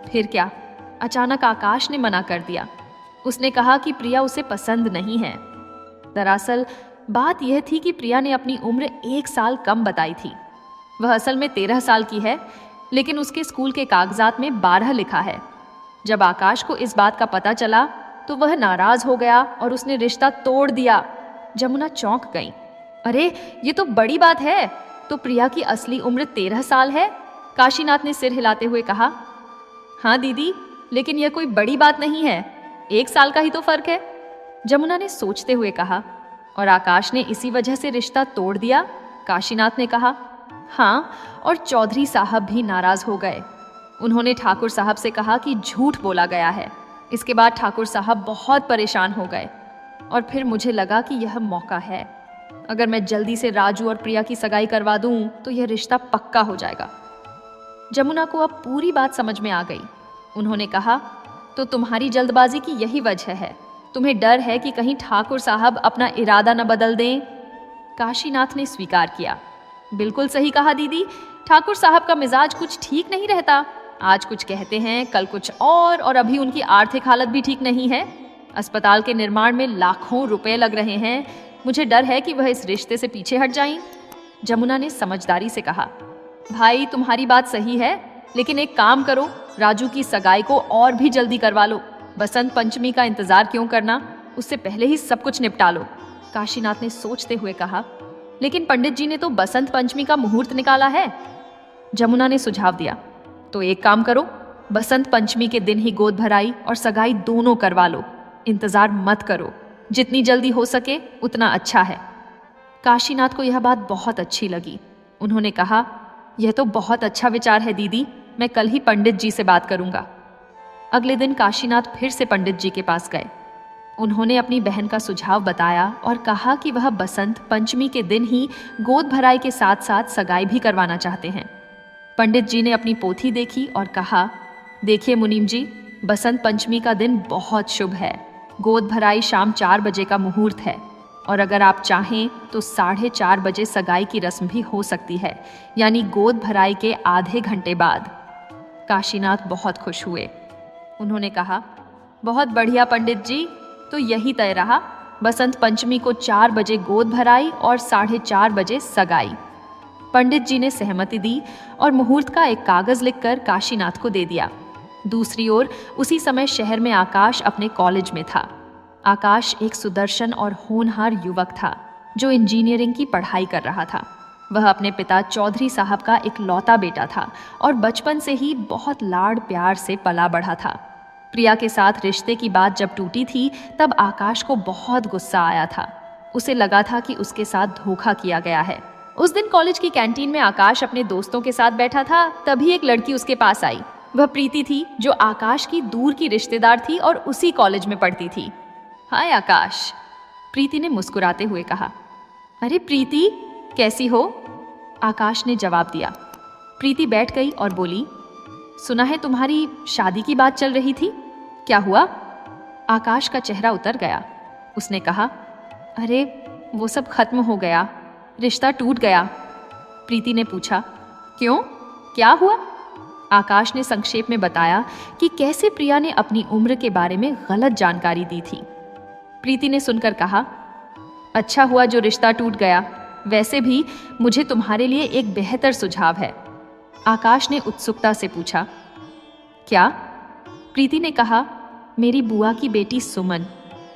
फिर क्या? अचानक आकाश ने मना कर दिया। उसने कहा कि प्रिया उसे पसंद नहीं है। दरअसल बात यह थी कि प्रिया ने अपनी उम्र 1 साल कम बताई थी। वह असल में 13 साल की है, लेकिन उसके स्कूल के कागजात में 12 लिखा है। जब आकाश को इस बात का पता चला तो वह नाराज हो गया और उसने रिश्ता तोड़ दिया। जमुना चौंक गई। अरे ये तो बड़ी बात है। तो प्रिया की असली उम्र 13 साल है? काशीनाथ ने सिर हिलाते हुए कहा। हाँ दीदी, लेकिन यह कोई बड़ी बात नहीं है, 1 साल का ही तो फर्क है। जमुना ने सोचते हुए कहा, और आकाश ने इसी वजह से रिश्ता तोड़ दिया? काशीनाथ ने कहा। हाँ, और चौधरी साहब भी नाराज हो गए। उन्होंने ठाकुर साहब से कहा कि झूठ बोला गया है। इसके बाद ठाकुर साहब बहुत परेशान हो गए और फिर मुझे लगा कि यह मौका है। अगर मैं जल्दी से राजू और प्रिया की सगाई करवा दूं तो यह रिश्ता पक्का हो जाएगा। जमुना को अब पूरी बात समझ में आ गई। उन्होंने कहा, तो तुम्हारी जल्दबाजी की यही वजह है? तुम्हें डर है कि कहीं ठाकुर साहब अपना इरादा न बदल दें? काशीनाथ ने स्वीकार किया। बिल्कुल सही कहा दीदी, ठाकुर साहब का मिजाज कुछ ठीक नहीं रहता। आज कुछ कहते हैं, कल कुछ और अभी उनकी आर्थिक हालत भी ठीक नहीं है। अस्पताल के निर्माण में लाखों रुपए लग रहे हैं। मुझे डर है कि वह इस रिश्ते से पीछे हट जाएं। जमुना ने समझदारी से कहा, भाई तुम्हारी बात सही है, लेकिन एक काम करो, राजू की सगाई को और भी जल्दी करवा लो। बसंत पंचमी का इंतजार क्यों करना, उससे पहले ही सब कुछ निपटा लो। काशीनाथ ने सोचते हुए कहा, लेकिन पंडित जी ने तो बसंत पंचमी का मुहूर्त निकाला है। जमुना ने सुझाव दिया, तो एक काम करो, बसंत पंचमी के दिन ही गोद भराई और सगाई दोनों करवा लो। इंतजार मत करो, जितनी जल्दी हो सके उतना अच्छा है। काशीनाथ को यह बात बहुत अच्छी लगी। उन्होंने कहा, यह तो बहुत अच्छा विचार है दीदी, मैं कल ही पंडित जी से बात करूंगा। अगले दिन काशीनाथ फिर से पंडित जी के पास गए। उन्होंने अपनी बहन का सुझाव बताया और कहा कि वह बसंत पंचमी के दिन ही गोद भराई के साथ साथ सगाई भी करवाना चाहते हैं। पंडित जी ने अपनी पोथी देखी और कहा, देखिए मुनीम जी, बसंत पंचमी का दिन बहुत शुभ है। गोद भराई शाम 4 बजे का मुहूर्त है और अगर आप चाहें तो 4:30 बजे सगाई की रस्म भी हो सकती है, यानी गोद भराई के आधे घंटे बाद। काशीनाथ बहुत खुश हुए। उन्होंने कहा, बहुत बढ़िया पंडित जी, तो यही तय रहा। बसंत पंचमी को 4 बजे गोद भराई और 4:30 बजे सगाई। पंडित जी ने सहमति दी और मुहूर्त का एक कागज लिखकर काशीनाथ को दे दिया। दूसरी ओर उसी समय शहर में आकाश अपने कॉलेज में था। आकाश एक सुदर्शन और होनहार युवक था जो इंजीनियरिंग की पढ़ाई कर रहा था। वह अपने पिता चौधरी साहब का इकलौता बेटा था और बचपन से ही बहुत लाड़ प्यार से पला बढ़ा था। प्रिया के साथ रिश्ते की बात जब टूटी थी तब आकाश को बहुत गुस्सा आया था। उसे लगा था कि उसके साथ धोखा किया गया है। उस दिन कॉलेज की कैंटीन में आकाश अपने दोस्तों के साथ बैठा था, तभी एक लड़की उसके पास आई। वह प्रीति थी, जो आकाश की दूर की रिश्तेदार थी और उसी कॉलेज में पढ़ती थी। हाय आकाश, प्रीति ने मुस्कुराते हुए कहा। अरे प्रीति, कैसी हो? आकाश ने जवाब दिया। प्रीति बैठ गई और बोली, सुना है तुम्हारी शादी की बात चल रही थी, क्या हुआ? आकाश का चेहरा उतर गया। उसने कहा, अरे वो सब खत्म हो गया, रिश्ता टूट गया। प्रीति ने पूछा, क्यों, क्या हुआ? आकाश ने संक्षेप में बताया कि कैसे प्रिया ने अपनी उम्र के बारे में गलत जानकारी दी थी। प्रीति ने सुनकर कहा, अच्छा हुआ जो रिश्ता टूट गया, वैसे भी मुझे तुम्हारे लिए एक बेहतर सुझाव है। आकाश ने उत्सुकता से पूछा, क्या? प्रीति ने कहा, मेरी बुआ की बेटी सुमन,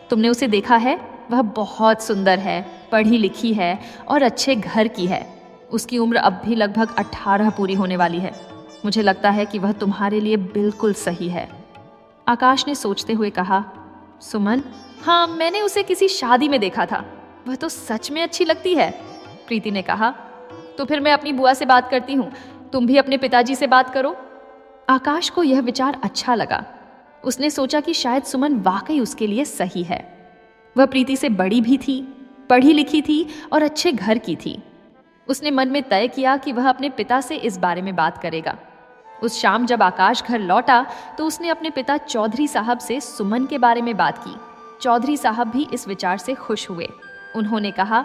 तुमने उसे देखा है? वह बहुत सुंदर है, पढ़ी लिखी है और अच्छे घर की है। उसकी उम्र अब भी लगभग 18 पूरी होने वाली है। मुझे लगता है कि वह तुम्हारे लिए बिल्कुल सही है। आकाश ने सोचते हुए कहा, सुमन? हाँ, मैंने उसे किसी शादी में देखा था। वह तो सच में अच्छी लगती है। प्रीति ने कहा, तो फिर मैं अपनी बुआ से बात करती हूँ, तुम भी अपने पिताजी से बात करो। आकाश को यह विचार अच्छा लगा। उसने सोचा कि शायद सुमन वाकई उसके लिए सही है। वह प्रीति से बड़ी भी थी, पढ़ी लिखी थी और अच्छे घर की थी। उसने मन में तय किया कि वह अपने पिता से इस बारे में बात करेगा। उस शाम जब आकाश घर लौटा तो उसने अपने पिता चौधरी साहब से सुमन के बारे में बात की। चौधरी साहब भी इस विचार से खुश हुए। उन्होंने कहा,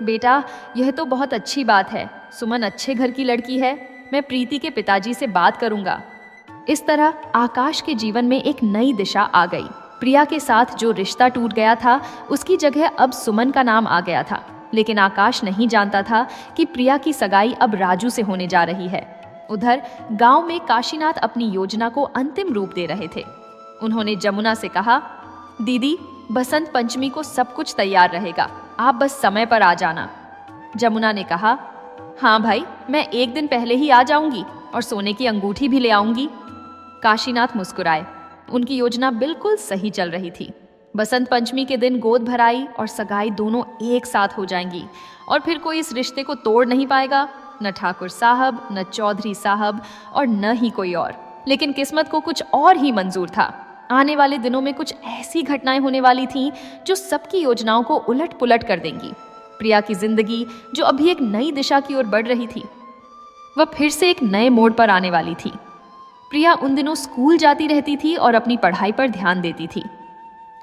बेटा, यह तो बहुत अच्छी बात है, सुमन अच्छे घर की लड़की है, मैं प्रीति के पिताजी से बात करूंगा। इस तरह आकाश के जीवन में एक नई दिशा आ गई। प्रिया के साथ जो रिश्ता टूट गया था उसकी जगह अब सुमन का नाम आ गया था। लेकिन आकाश नहीं जानता था कि प्रिया की सगाई अब राजू से होने जा रही है। उधर गांव में काशीनाथ अपनी योजना को अंतिम रूप दे रहे थे। उन्होंने जमुना से कहा, दीदी, बसंत पंचमी को सब कुछ तैयार रहेगा, आप बस समय पर आ जाना। जमुना ने कहा, हाँ भाई, मैं एक दिन पहले ही आ जाऊंगी और सोने की अंगूठी भी ले आऊंगी। काशीनाथ मुस्कुराए। उनकी योजना बिल्कुल सही चल रही थी। बसंत पंचमी के दिन गोद भराई और सगाई दोनों एक साथ हो जाएंगी और फिर कोई इस रिश्ते को तोड़ नहीं पाएगा, न ठाकुर साहब, न चौधरी साहब और न ही कोई और। लेकिन किस्मत को कुछ और ही मंजूर था। आने वाले दिनों में कुछ ऐसी घटनाएं होने वाली थीं जो सबकी योजनाओं को उलट पुलट कर देंगी। प्रिया की जिंदगी, जो अभी एक नई दिशा की ओर बढ़ रही थी, वह फिर से एक नए मोड़ पर आने वाली थी। प्रिया उन दिनों स्कूल जाती रहती थी और अपनी पढ़ाई पर ध्यान देती थी,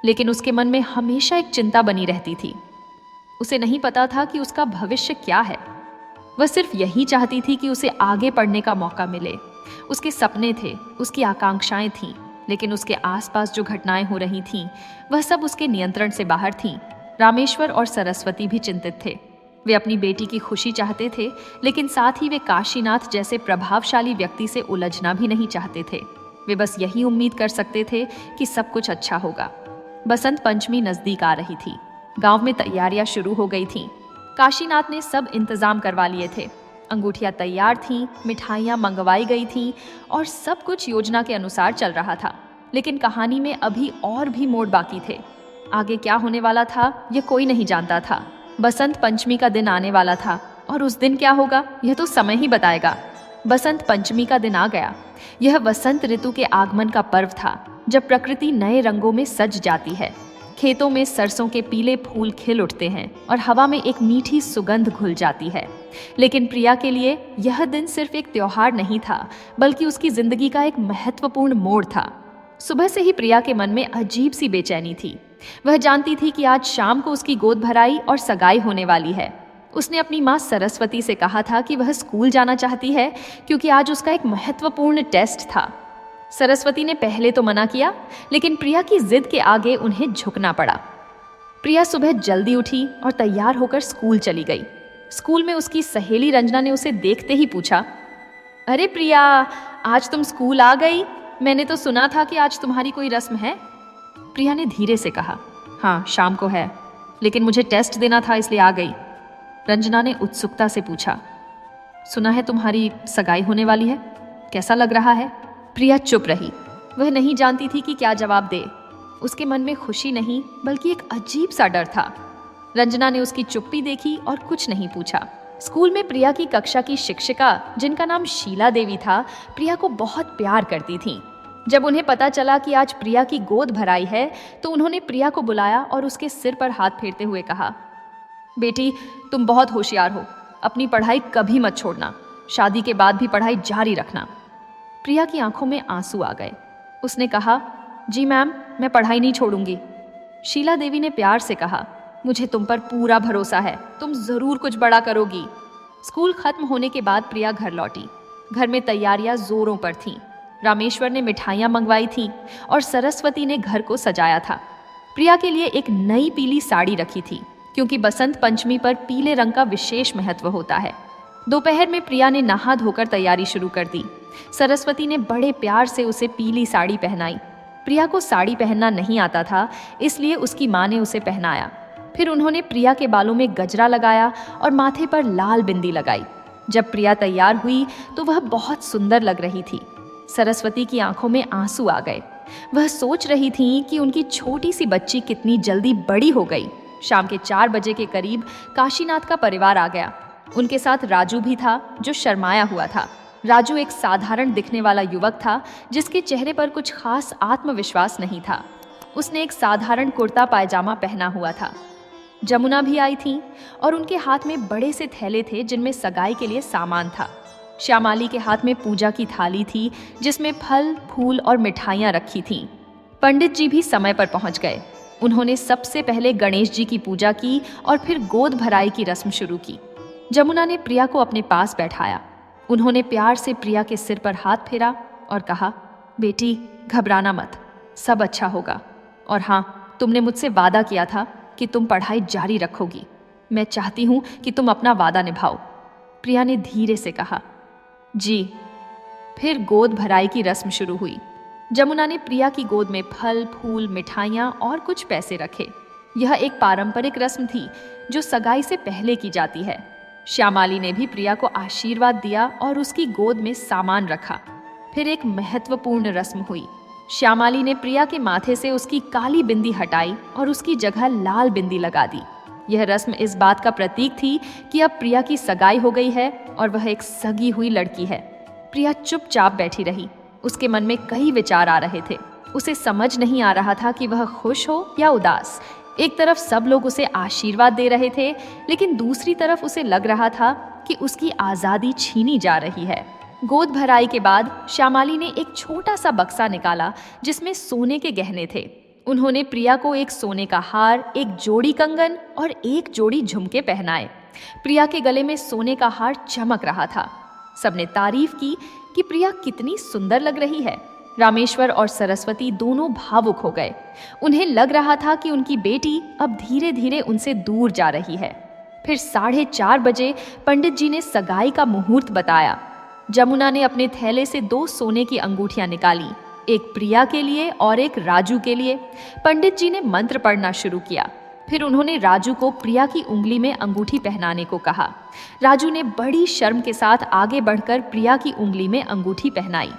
लेकिन उसके मन में हमेशा एक चिंता बनी रहती थी। उसे नहीं पता था कि उसका भविष्य क्या है। वह सिर्फ यही चाहती थी कि उसे आगे पढ़ने का मौका मिले। उसके सपने थे, उसकी आकांक्षाएं थीं, लेकिन उसके आसपास जो घटनाएं हो रही थीं, वह सब उसके नियंत्रण से बाहर थीं। रामेश्वर और सरस्वती भी चिंतित थे। वे अपनी बेटी की खुशी चाहते थे, लेकिन साथ ही वे काशीनाथ जैसे प्रभावशाली व्यक्ति से उलझना भी नहीं चाहते थे। वे बस यही उम्मीद कर सकते थे कि सब कुछ अच्छा होगा। बसंत पंचमी नजदीक आ रही थी। गांव में तैयारियां शुरू हो गई थीं। काशीनाथ ने सब इंतजाम करवा लिए थे। अंगूठियां तैयार थीं, मिठाइयां मंगवाई गई थीं और सब कुछ योजना के अनुसार चल रहा था। लेकिन कहानी में अभी और भी मोड़ बाकी थे। आगे क्या होने वाला था, यह कोई नहीं जानता था। बसंत पंचमी का दिन आने वाला था और उस दिन क्या होगा, यह तो समय ही बताएगा। बसंत पंचमी का दिन आ गया। यह वसंत ऋतु के आगमन का पर्व था, जब प्रकृति नए रंगों में सज जाती है। खेतों में सरसों के पीले फूल खिल उठते हैं और हवा में एक मीठी सुगंध घुल जाती है। लेकिन प्रिया के लिए यह दिन सिर्फ एक त्योहार नहीं था, बल्कि उसकी जिंदगी का एक महत्वपूर्ण मोड़ था। सुबह से ही प्रिया के मन में अजीब सी बेचैनी थी। वह जानती थी कि आज शाम को उसकी गोद भराई और सगाई होने वाली है। उसने अपनी माँ सरस्वती से कहा था कि वह स्कूल जाना चाहती है क्योंकि आज उसका एक महत्वपूर्ण टेस्ट था। सरस्वती ने पहले तो मना किया, लेकिन प्रिया की जिद के आगे उन्हें झुकना पड़ा। प्रिया सुबह जल्दी उठी और तैयार होकर स्कूल चली गई। स्कूल में उसकी सहेली रंजना ने उसे देखते ही पूछा, अरे प्रिया, आज तुम स्कूल आ गई? मैंने तो सुना था कि आज तुम्हारी कोई रस्म है। प्रिया ने धीरे से कहा, हाँ शाम को है, लेकिन मुझे टेस्ट देना था इसलिए आ गई। रंजना ने उत्सुकता से पूछा, सुना है तुम्हारी सगाई होने वाली है, कैसा लग रहा है? प्रिया चुप रही। वह नहीं जानती थी कि क्या जवाब दे। उसके मन में खुशी नहीं, बल्कि एक अजीब सा डर था। रंजना ने उसकी चुप्पी देखी और कुछ नहीं पूछा। स्कूल में प्रिया की कक्षा की शिक्षिका, जिनका नाम शीला देवी था, प्रिया को बहुत प्यार करती थीं। जब उन्हें पता चला कि आज प्रिया की गोद भराई है, तो उन्होंने प्रिया को बुलाया और उसके सिर पर हाथ फेरते हुए कहा, बेटी, तुम बहुत होशियार हो, अपनी पढ़ाई कभी मत छोड़ना, शादी के बाद भी पढ़ाई जारी रखना। प्रिया की आंखों में आंसू आ गए। उसने कहा, जी मैम, मैं पढ़ाई नहीं छोड़ूंगी। शीला देवी ने प्यार से कहा, मुझे तुम पर पूरा भरोसा है, तुम जरूर कुछ बड़ा करोगी। स्कूल खत्म होने के बाद प्रिया घर लौटी। घर में तैयारियां जोरों पर थीं। रामेश्वर ने मिठाइयां मंगवाई थीं और सरस्वती ने घर को सजाया था। प्रिया के लिए एक नई पीली साड़ी रखी थी, क्योंकि बसंत पंचमी पर पीले रंग का विशेष महत्व होता है। दोपहर में प्रिया ने नहा धोकर तैयारी शुरू कर दी। सरस्वती ने बड़े प्यार से उसे पीली साड़ी पहनाई। प्रिया को साड़ी पहनना नहीं आता था, इसलिए उसकी माँ ने उसे पहनाया। फिर उन्होंने प्रिया के बालों में गजरा लगाया और माथे पर लाल बिंदी लगाई। जब प्रिया तैयार हुई तो वह बहुत सुंदर लग रही थी। सरस्वती की आंखों में आंसू आ गए। वह सोच रही थी कि उनकी छोटी सी बच्ची कितनी जल्दी बड़ी हो गई। शाम के 4 बजे के करीब काशीनाथ का परिवार आ गया। उनके साथ राजू भी था, जो शर्माया हुआ था। राजू एक साधारण दिखने वाला युवक था, जिसके चेहरे पर कुछ खास आत्मविश्वास नहीं था। उसने एक साधारण कुर्ता पायजामा पहना हुआ था। जमुना भी आई थी और उनके हाथ में बड़े से थैले थे, जिनमें सगाई के लिए सामान था। श्यामाली के हाथ में पूजा की थाली थी, जिसमें फल, फूल और मिठाइयाँ रखी थीं। पंडित जी भी समय पर पहुंच गए। उन्होंने सबसे पहले गणेश जी की पूजा की और फिर गोद भराई की रस्म शुरू की। जमुना ने प्रिया को अपने पास बैठाया। उन्होंने प्यार से प्रिया के सिर पर हाथ फेरा और कहा, बेटी, घबराना मत, सब अच्छा होगा। और हाँ, तुमने मुझसे वादा किया था कि तुम पढ़ाई जारी रखोगी। मैं चाहती हूँ कि तुम अपना वादा निभाओ। प्रिया ने धीरे से कहा, जी। फिर गोद भराई की रस्म शुरू हुई। जमुना ने प्रिया की गोद में फल, फूल, मिठाइयाँ और कुछ पैसे रखे। यह एक पारंपरिक रस्म थी जो सगाई से पहले की जाती है। श्यामाली ने भी प्रिया को आशीर्वाद दिया और उसकी गोद में सामान रखा। फिर एक महत्वपूर्ण रस्म हुई। श्यामाली ने प्रिया के माथे से उसकी काली बिंदी हटाई और उसकी जगह लाल बिंदी लगा दी। यह रस्म इस बात का प्रतीक थी कि अब प्रिया की सगाई हो गई है और वह एक सगी हुई लड़की है। प्रिया चुपचाप बैठी रही। उसके मन में कई विचार आ रहे थे। उसे समझ नहीं आ रहा था कि वह खुश हो या उदास। एक तरफ सब लोग उसे आशीर्वाद दे रहे थे, लेकिन दूसरी तरफ उसे लग रहा था कि उसकी आज़ादी छीनी जा रही है। गोद भराई के बाद श्यामाली ने एक छोटा सा बक्सा निकाला, जिसमें सोने के गहने थे। उन्होंने प्रिया को एक सोने का हार, एक जोड़ी कंगन और एक जोड़ी झुमके पहनाए। प्रिया के गले में सोने का हार चमक रहा था। सबने तारीफ की कि प्रिया कितनी सुंदर लग रही है। रामेश्वर और सरस्वती दोनों भावुक हो गए। उन्हें लग रहा था कि उनकी बेटी अब धीरे धीरे उनसे दूर जा रही है। फिर 4:30 बजे पंडित जी ने सगाई का मुहूर्त बताया। जमुना ने अपने थैले से 2 सोने की अंगूठियां निकाली, एक प्रिया के लिए और एक राजू के लिए। पंडित जी ने मंत्र पढ़ना शुरू किया। फिर उन्होंने राजू को प्रिया की उंगली में अंगूठी पहनाने को कहा। राजू ने बड़ी शर्म के साथ आगे बढ़कर प्रिया की उंगली में अंगूठी पहनाई।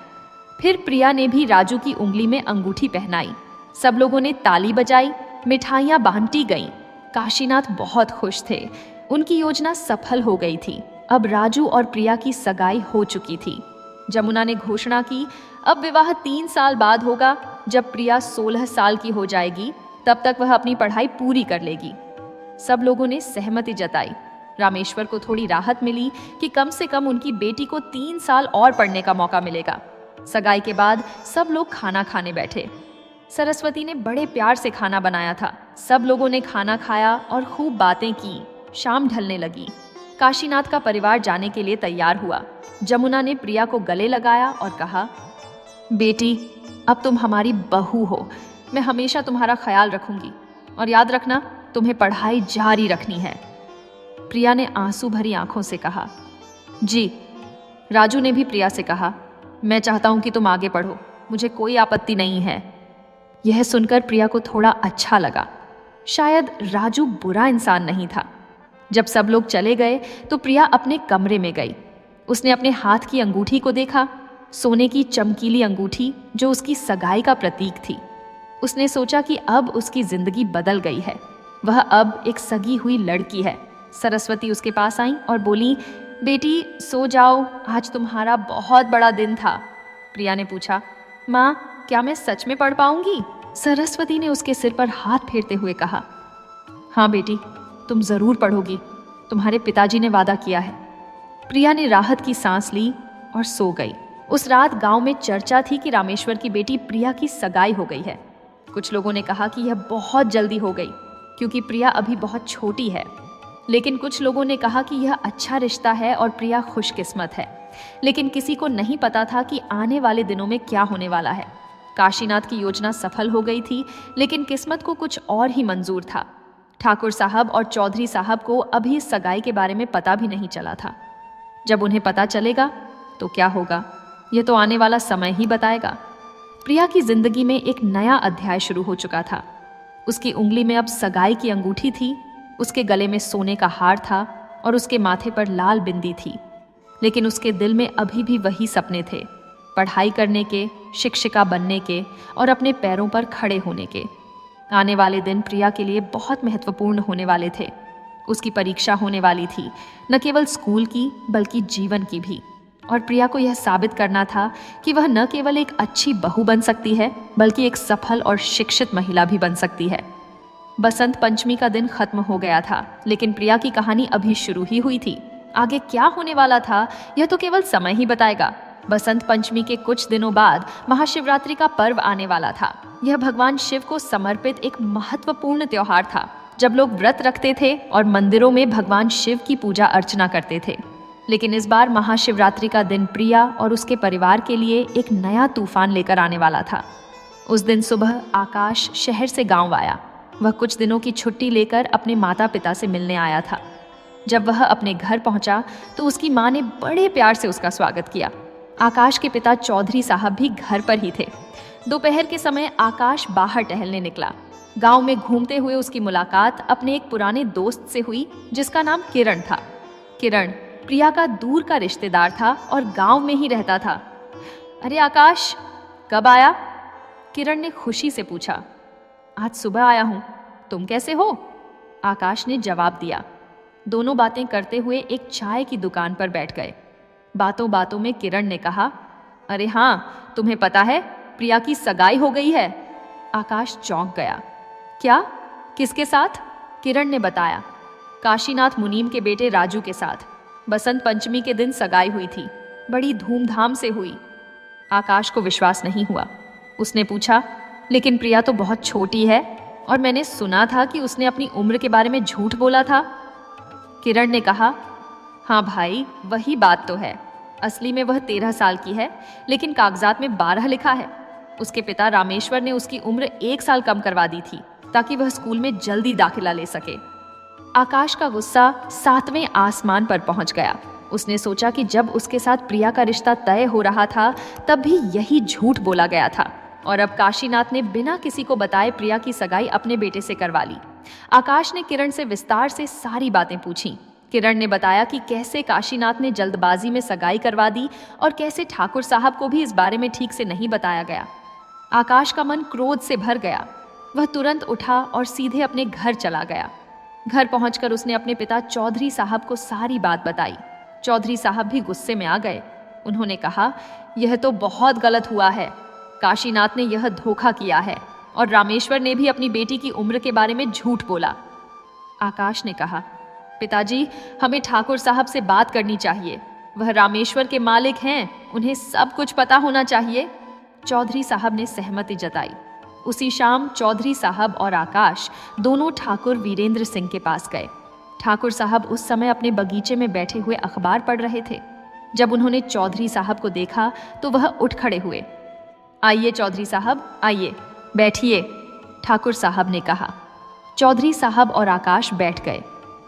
फिर प्रिया ने भी राजू की उंगली में अंगूठी पहनाई। सब लोगों ने ताली बजाई, मिठाइयाँ बांटी गईं। काशीनाथ बहुत खुश थे। उनकी योजना सफल हो गई थी। अब राजू और प्रिया की सगाई हो चुकी थी। जमुना ने घोषणा की, अब विवाह 3 साल बाद होगा। जब प्रिया 16 साल की हो जाएगी तब तक वह अपनी पढ़ाई पूरी कर लेगी। सब लोगों ने सहमति जताई। रामेश्वर को थोड़ी राहत मिली कि कम से कम उनकी बेटी को 3 साल और पढ़ने का मौका मिलेगा। सगाई के बाद सब लोग खाना खाने बैठे। सरस्वती ने बड़े प्यार से खाना बनाया था। सब लोगों ने खाना खाया और खूब बातें की। शाम ढलने लगी। काशीनाथ का परिवार जाने के लिए तैयार हुआ। जमुना ने प्रिया को गले लगाया और कहा, बेटी, अब तुम हमारी बहू हो। मैं हमेशा तुम्हारा ख्याल रखूंगी और याद रखना, तुम्हें पढ़ाई जारी रखनी है। प्रिया ने आंसू भरी आंखों से कहा, जी। राजू ने भी प्रिया से कहा, मैं चाहता हूं कि तुम आगे पढ़ो, मुझे कोई आपत्ति नहीं है। यह सुनकर प्रिया को थोड़ा अच्छा लगा। शायद राजू बुरा इंसान नहीं था। जब सब लोग चले गए तो प्रिया अपने कमरे में गई। उसने अपने हाथ की अंगूठी को देखा, सोने की चमकीली अंगूठी जो उसकी सगाई का प्रतीक थी। उसने सोचा कि अब उसकी जिंदगी बदल गई है। वह अब एक सगी हुई लड़की है। सरस्वती उसके पास आई और बोली, बेटी सो जाओ, आज तुम्हारा बहुत बड़ा दिन था। प्रिया ने पूछा, माँ, क्या मैं सच में पढ़ पाऊंगी? सरस्वती ने उसके सिर पर हाथ फेरते हुए कहा, हाँ बेटी, तुम जरूर पढ़ोगी, तुम्हारे पिताजी ने वादा किया है। प्रिया ने राहत की सांस ली और सो गई। उस रात गांव में चर्चा थी कि रामेश्वर की बेटी प्रिया की सगाई हो गई है। कुछ लोगों ने कहा कि यह बहुत जल्दी हो गई क्योंकि प्रिया अभी बहुत छोटी है, लेकिन कुछ लोगों ने कहा कि यह अच्छा रिश्ता है और प्रिया खुशकिस्मत है। लेकिन किसी को नहीं पता था कि आने वाले दिनों में क्या होने वाला है। काशीनाथ की योजना सफल हो गई थी, लेकिन किस्मत को कुछ और ही मंजूर था। ठाकुर साहब और चौधरी साहब को अभी इस सगाई के बारे में पता भी नहीं चला था। जब उन्हें पता चलेगा तो क्या होगा, यह तो आने वाला समय ही बताएगा। प्रिया की जिंदगी में एक नया अध्याय शुरू हो चुका था। उसकी उंगली में अब सगाई की अंगूठी थी, उसके गले में सोने का हार था और उसके माथे पर लाल बिंदी थी। लेकिन उसके दिल में अभी भी वही सपने थे, पढ़ाई करने के, शिक्षिका बनने के और अपने पैरों पर खड़े होने के। आने वाले दिन प्रिया के लिए बहुत महत्वपूर्ण होने वाले थे। उसकी परीक्षा होने वाली थी, न केवल स्कूल की बल्कि जीवन की भी। और प्रिया को यह साबित करना था कि वह न केवल एक अच्छी बहू बन सकती है बल्कि एक सफल और शिक्षित महिला भी बन सकती है। बसंत पंचमी का दिन खत्म हो गया था, लेकिन प्रिया की कहानी अभी शुरू ही हुई थी। आगे क्या होने वाला था यह तो केवल समय ही बताएगा। बसंत पंचमी के कुछ दिनों बाद महाशिवरात्रि का पर्व आने वाला था। यह भगवान शिव को समर्पित एक महत्वपूर्ण त्योहार था, जब लोग व्रत रखते थे और मंदिरों में भगवान शिव की पूजा अर्चना करते थे। लेकिन इस बार महाशिवरात्रि का दिन प्रिया और उसके परिवार के लिए एक नया तूफान लेकर आने वाला था। उस दिन सुबह आकाश शहर से गांव आया। वह कुछ दिनों की छुट्टी लेकर अपने माता पिता से मिलने आया था। जब वह अपने घर पहुंचा तो उसकी मां ने बड़े प्यार से उसका स्वागत किया। आकाश के पिता चौधरी साहब भी घर पर ही थे। दोपहर के समय आकाश बाहर टहलने निकला। गांव में घूमते हुए उसकी मुलाकात अपने एक पुराने दोस्त से हुई जिसका नाम किरण था। किरण प्रिया का दूर का रिश्तेदार था और गांव में ही रहता था। अरे आकाश, कब आया? किरण ने खुशी से पूछा। आज सुबह आया हूं, तुम कैसे हो? आकाश ने जवाब दिया। दोनों बातें करते हुए एक चाय की दुकान पर बैठ गए। बातों बातों में किरण ने कहा, अरे हाँ, तुम्हें पता है प्रिया की सगाई हो गई है। आकाश चौंक गया। क्या? किसके साथ? किरण ने बताया, काशीनाथ मुनीम के बेटे राजू के साथ। बसंत पंचमी के दिन सगाई हुई थी, बड़ी धूमधाम से हुई। आकाश को विश्वास नहीं हुआ। उसने पूछा, लेकिन प्रिया तो बहुत छोटी है और मैंने सुना था कि उसने अपनी उम्र के बारे में झूठ बोला था। किरण ने कहा, हाँ भाई, वही बात तो है। असली में वह 13 साल की है, लेकिन कागजात में 12 लिखा है। उसके पिता रामेश्वर ने उसकी उम्र 1 साल कम करवा दी थी ताकि वह स्कूल में जल्दी दाखिला ले सके। आकाश का गुस्सा 7वें आसमान पर पहुंच गया। उसने सोचा कि जब उसके साथ प्रिया का रिश्ता तय हो रहा था तब भी यही झूठ बोला गया था, और अब काशीनाथ ने बिना किसी को बताए प्रिया की सगाई अपने बेटे से करवा ली। आकाश ने किरण से विस्तार से सारी बातें पूछी। किरण ने बताया कि कैसे काशीनाथ ने जल्दबाजी में सगाई करवा दी और कैसे ठाकुर साहब को भी इस बारे में ठीक से नहीं बताया गया। आकाश का मन क्रोध से भर गया। वह तुरंत उठा और सीधे अपने घर चला गया। घर पहुंचकर उसने अपने पिता चौधरी साहब को सारी बात बताई। चौधरी साहब भी गुस्से में आ गए। उन्होंने कहा, यह तो बहुत गलत हुआ है। काशीनाथ ने यह धोखा किया है और रामेश्वर ने भी अपनी बेटी की उम्र के बारे में झूठ बोला। आकाश ने कहा, पिताजी, हमें ठाकुर साहब से बात करनी चाहिए। वह रामेश्वर के मालिक हैं, उन्हें सब कुछ पता होना चाहिए। चौधरी साहब ने सहमति जताई। उसी शाम चौधरी साहब और आकाश दोनों ठाकुर वीरेंद्र सिंह के पास गए। ठाकुर साहब उस समय अपने बगीचे में बैठे हुए अखबार पढ़ रहे थे। जब उन्होंने चौधरी साहब को देखा तो वह उठ खड़े हुए। आइए चौधरी साहब, आइए, बैठिए, ठाकुर साहब ने कहा। चौधरी साहब और आकाश बैठ गए।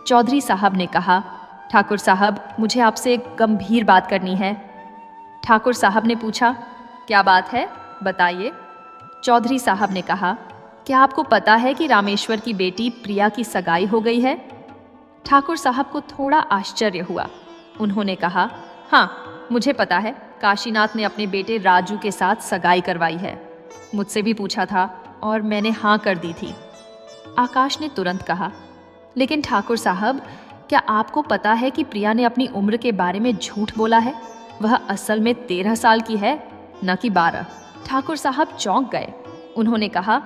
चौधरी साहब ने कहा, ठाकुर साहब, मुझे आपसे एक गंभीर बात करनी है। ठाकुर साहब ने पूछा, क्या बात है, बताइए। चौधरी साहब ने कहा, क्या आपको पता है कि रामेश्वर की बेटी प्रिया की सगाई हो गई है? ठाकुर साहब को थोड़ा आश्चर्य हुआ। उन्होंने कहा, हाँ, मुझे पता है, काशीनाथ ने अपने बेटे राजू के साथ सगाई करवाई है। मुझसे भी पूछा था और मैंने हाँ कर दी थी। आकाश ने तुरंत कहा, लेकिन ठाकुर साहब, क्या आपको पता है कि प्रिया ने अपनी उम्र के बारे में झूठ बोला है? वह असल में 13 साल की है, न कि 12। ठाकुर साहब चौंक गए। उन्होंने कहा,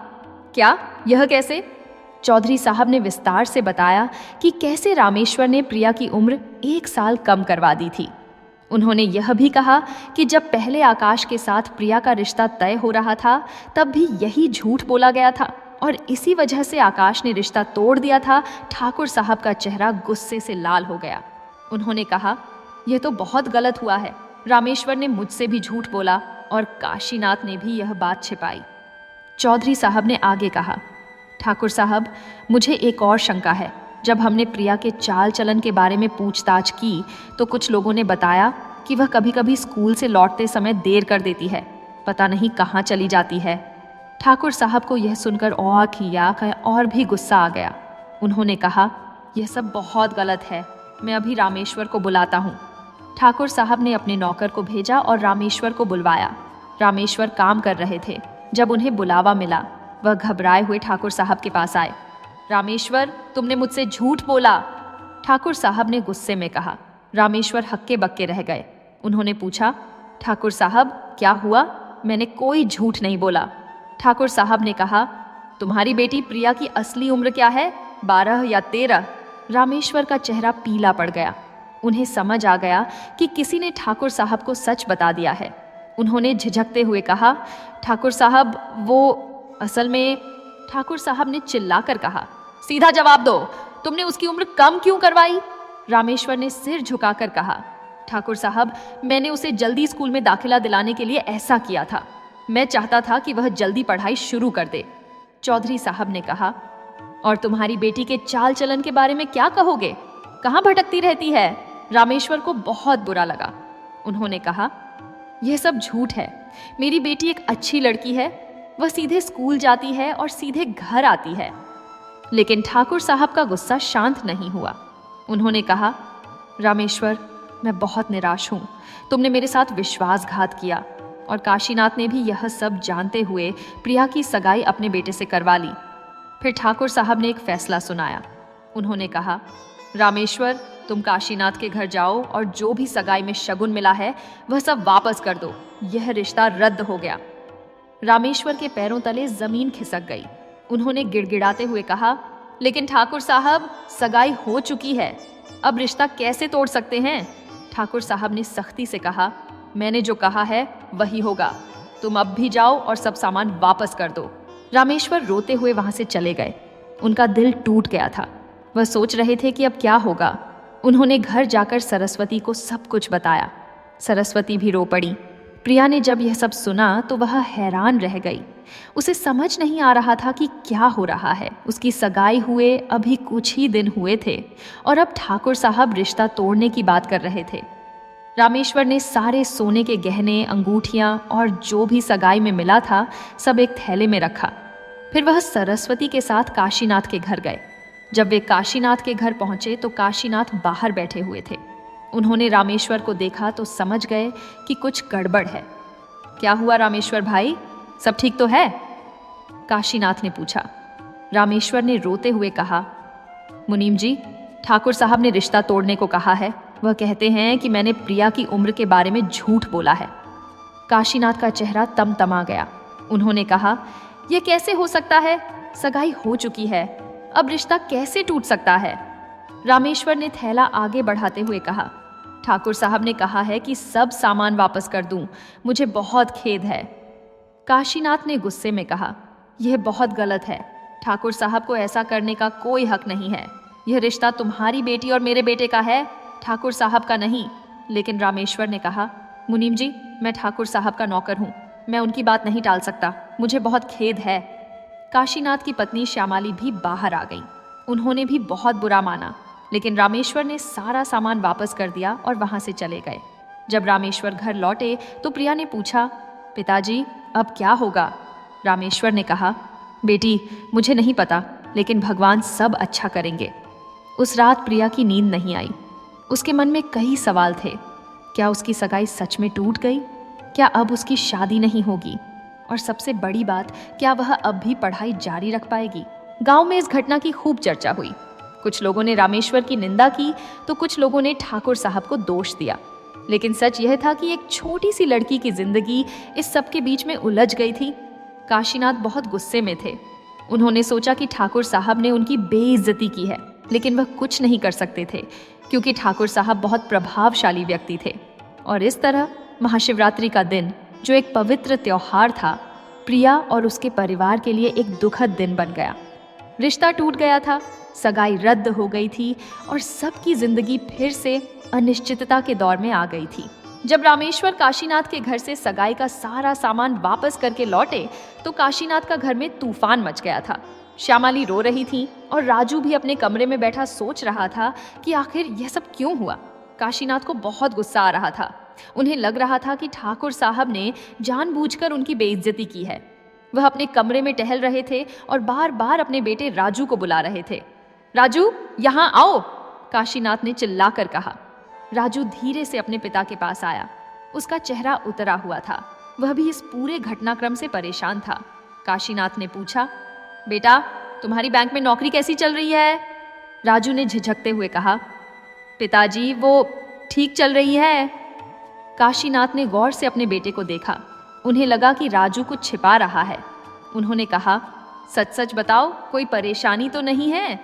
क्या, यह कैसे? चौधरी साहब ने विस्तार से बताया कि कैसे रामेश्वर ने प्रिया की उम्र 1 साल कम करवा दी थी। उन्होंने यह भी कहा कि जब पहले आकाश के साथ प्रिया का रिश्ता तय हो रहा था तब भी यही झूठ बोला गया था और इसी वजह से आकाश ने रिश्ता तोड़ दिया था। ठाकुर साहब का चेहरा गुस्से से लाल हो गया। उन्होंने कहा, यह तो बहुत गलत हुआ है। रामेश्वर ने मुझसे भी झूठ बोला और काशीनाथ ने भी यह बात छिपाई। चौधरी साहब ने आगे कहा, ठाकुर साहब, मुझे एक और शंका है। जब हमने प्रिया के चाल चलन के बारे में पूछताछ की तो कुछ लोगों ने बताया कि वह कभी कभी स्कूल से लौटते समय देर कर देती है, पता नहीं कहाँ चली जाती है। ठाकुर साहब को यह सुनकर औंख या और भी गुस्सा आ गया। उन्होंने कहा, यह सब बहुत गलत है, मैं अभी रामेश्वर को बुलाता हूँ। ठाकुर साहब ने अपने नौकर को भेजा और रामेश्वर को बुलवाया। रामेश्वर काम कर रहे थे। जब उन्हें बुलावा मिला, वह घबराए हुए ठाकुर साहब के पास आए। रामेश्वर, तुमने मुझसे झूठ बोला, ठाकुर साहब ने गुस्से में कहा। रामेश्वर हक्के बक्के रह गए। उन्होंने पूछा, ठाकुर साहब, क्या हुआ? मैंने कोई झूठ नहीं बोला। ठाकुर साहब ने कहा, तुम्हारी बेटी प्रिया की असली उम्र क्या है, 12 या 13? रामेश्वर का चेहरा पीला पड़ गया। उन्हें समझ आ गया कि किसी ने ठाकुर साहब को सच बता दिया है। उन्होंने झिझकते हुए कहा, ठाकुर साहब, वो असल में। ठाकुर साहब ने चिल्लाकर कहा, सीधा जवाब दो, तुमने उसकी उम्र कम क्यों करवाई? रामेश्वर ने सिर झुकाकर कहा, ठाकुर साहब, मैंने उसे जल्दी स्कूल में दाखिला दिलाने के लिए ऐसा किया था। मैं चाहता था कि वह जल्दी पढ़ाई शुरू कर दे। चौधरी साहब ने कहा, और तुम्हारी बेटी के चाल चलन के बारे में क्या कहोगे? कहाँ भटकती रहती है? रामेश्वर को बहुत बुरा लगा। उन्होंने कहा, यह सब झूठ है। मेरी बेटी एक अच्छी लड़की है। वह सीधे स्कूल जाती है और सीधे घर आती है। लेकिन ठाकुर साहब का गुस्सा शांत नहीं हुआ। उन्होंने कहा, रामेश्वर, मैं बहुत निराश हूँ। तुमने मेरे साथ विश्वासघात किया और काशीनाथ ने भी यह सब जानते हुए प्रिया की सगाई अपने बेटे से करवा ली। फिर ठाकुर साहब ने एक फैसला सुनाया। उन्होंने कहा, रामेश्वर, तुम काशीनाथ के घर जाओ और जो भी सगाई में शगुन मिला है वह सब वापस कर दो। यह रिश्ता रद्द हो गया। रामेश्वर के पैरों तले जमीन खिसक गई। उन्होंने गिड़गिड़ाते हुए कहा, लेकिन ठाकुर साहब, सगाई हो चुकी है, अब रिश्ता कैसे तोड़ सकते हैं? ठाकुर साहब ने सख्ती से कहा, मैंने जो कहा है वही होगा। तुम अब भी जाओ और सब सामान वापस कर दो। रामेश्वर रोते हुए वहां से चले गए। उनका दिल टूट गया था। वह सोच रहे थे कि अब क्या होगा। उन्होंने घर जाकर सरस्वती को सब कुछ बताया। सरस्वती भी रो पड़ी। प्रिया ने जब यह सब सुना तो वह हैरान रह गई। उसे समझ नहीं आ रहा था कि क्या हो रहा है। उसकी सगाई हुए अभी कुछ ही दिन हुए थे और अब ठाकुर साहब रिश्ता तोड़ने की बात कर रहे थे। रामेश्वर ने सारे सोने के गहने, अंगूठियां और जो भी सगाई में मिला था सब एक थैले में रखा। फिर वह सरस्वती के साथ काशीनाथ के घर गए। जब वे काशीनाथ के घर पहुंचे तो काशीनाथ बाहर बैठे हुए थे। उन्होंने रामेश्वर को देखा तो समझ गए कि कुछ गड़बड़ है। क्या हुआ रामेश्वर भाई, सब ठीक तो है? काशीनाथ ने पूछा। रामेश्वर ने रोते हुए कहा, मुनीम जी, ठाकुर साहब ने रिश्ता तोड़ने को कहा है। वह कहते हैं कि मैंने प्रिया की उम्र के बारे में झूठ बोला है। काशीनाथ का चेहरा तमतमा गया। उन्होंने कहा, ये कैसे हो सकता है? सगाई हो चुकी है, अब रिश्ता कैसे टूट सकता है? रामेश्वर ने थैला आगे बढ़ाते हुए कहा। ठाकुर साहब ने कहा है कि सब सामान वापस कर दूं, मुझे बहुत खेद है। काशीनाथ ने गुस्से में कहा, यह बहुत गलत है। ठाकुर साहब को ऐसा करने का कोई हक नहीं है। यह रिश्ता तुम्हारी बेटी और मेरे बेटे का है, ठाकुर साहब का नहीं। लेकिन रामेश्वर ने कहा, मुनीम जी, मैं ठाकुर साहब का नौकर हूँ, मैं उनकी बात नहीं टाल सकता, मुझे बहुत खेद है। काशीनाथ की पत्नी श्यामाली भी बाहर आ गई। उन्होंने भी बहुत बुरा माना, लेकिन रामेश्वर ने सारा सामान वापस कर दिया और वहां से चले गए। जब रामेश्वर घर लौटे तो प्रिया ने पूछा, पिताजी अब क्या होगा? रामेश्वर ने कहा, बेटी मुझे नहीं पता, लेकिन भगवान सब अच्छा करेंगे। उस रात प्रिया की नींद नहीं आई। उसके मन में कई सवाल थे। क्या उसकी सगाई सच में टूट गई? क्या अब उसकी शादी नहीं होगी? और सबसे बड़ी बात, क्या वह अब भी पढ़ाई जारी रख पाएगी? गांव में इस घटना की खूब चर्चा हुई। कुछ लोगों ने रामेश्वर की निंदा की तो कुछ लोगों ने ठाकुर साहब को दोष दिया। लेकिन सच यह था कि एक छोटी सी लड़की की जिंदगी इस सब के बीच में उलझ गई थी। काशीनाथ बहुत गुस्से में थे। उन्होंने सोचा कि ठाकुर साहब ने उनकी बेइज्जती की है, लेकिन वह कुछ नहीं कर सकते थे क्योंकि ठाकुर साहब बहुत प्रभावशाली व्यक्ति थे। और इस तरह महाशिवरात्रि का दिन, जो एक पवित्र त्योहार था, प्रिया और उसके परिवार के लिए एक दुखद दिन बन गया। रिश्ता टूट गया था, सगाई रद्द हो गई थी और सबकी जिंदगी फिर से अनिश्चितता के दौर में आ गई थी। जब रामेश्वर काशीनाथ के घर से सगाई का सारा सामान वापस करके लौटे तो काशीनाथ का घर में तूफान मच गया था। श्यामाली रो रही थी और राजू भी अपने कमरे में बैठा सोच रहा था कि आखिर यह सब क्यों हुआ। काशीनाथ को बहुत गुस्सा आ रहा था। उन्हें लग रहा था कि ठाकुर साहब ने जानबूझकर उनकी बेइज्जती की है। वह अपने कमरे में टहल रहे थे और बार बार अपने बेटे राजू को बुला रहे थे। राजू, यहाँ आओ, काशीनाथ ने चिल्लाकर कहा। राजू धीरे से अपने पिता के पास आया। उसका चेहरा उतरा हुआ था। वह भी इस पूरे घटनाक्रम से परेशान था। काशीनाथ ने पूछा, बेटा तुम्हारी बैंक में नौकरी कैसी चल रही है? राजू ने झिझकते हुए कहा, पिताजी वो ठीक चल रही है। काशीनाथ ने गौर से अपने बेटे को देखा। उन्हें लगा कि राजू कुछ छिपा रहा है। उन्होंने कहा, सच सच बताओ, कोई परेशानी तो नहीं है?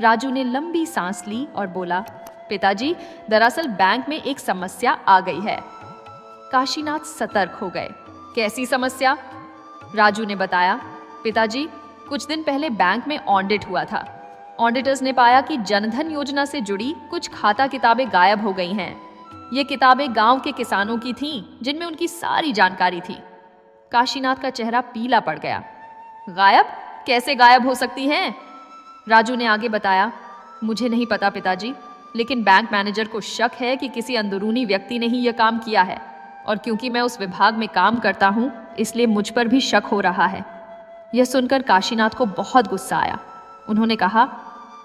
राजू ने लंबी सांस ली और बोला, पिताजी दरअसल बैंक में एक समस्या आ गई है। काशीनाथ सतर्क हो गए। कैसी समस्या? राजू ने बताया, पिताजी कुछ दिन पहले बैंक में ऑडिट हुआ था। ऑडिटर्स ने पाया कि जनधन योजना से जुड़ी कुछ खाता किताबें गायब हो गई हैं। ये किताबें गांव के किसानों की थीं, जिनमें उनकी सारी जानकारी थी। काशीनाथ का चेहरा पीला पड़ गया। गायब? कैसे गायब हो सकती हैं? राजू ने आगे बताया, मुझे नहीं पता पिताजी, लेकिन बैंक मैनेजर को शक है कि किसी अंदरूनी व्यक्ति ने ही यह काम किया है। और क्योंकि मैं उस विभाग में काम करता हूँ, इसलिए मुझ पर भी शक हो रहा है। यह सुनकर काशीनाथ को बहुत गुस्सा आया। उन्होंने कहा,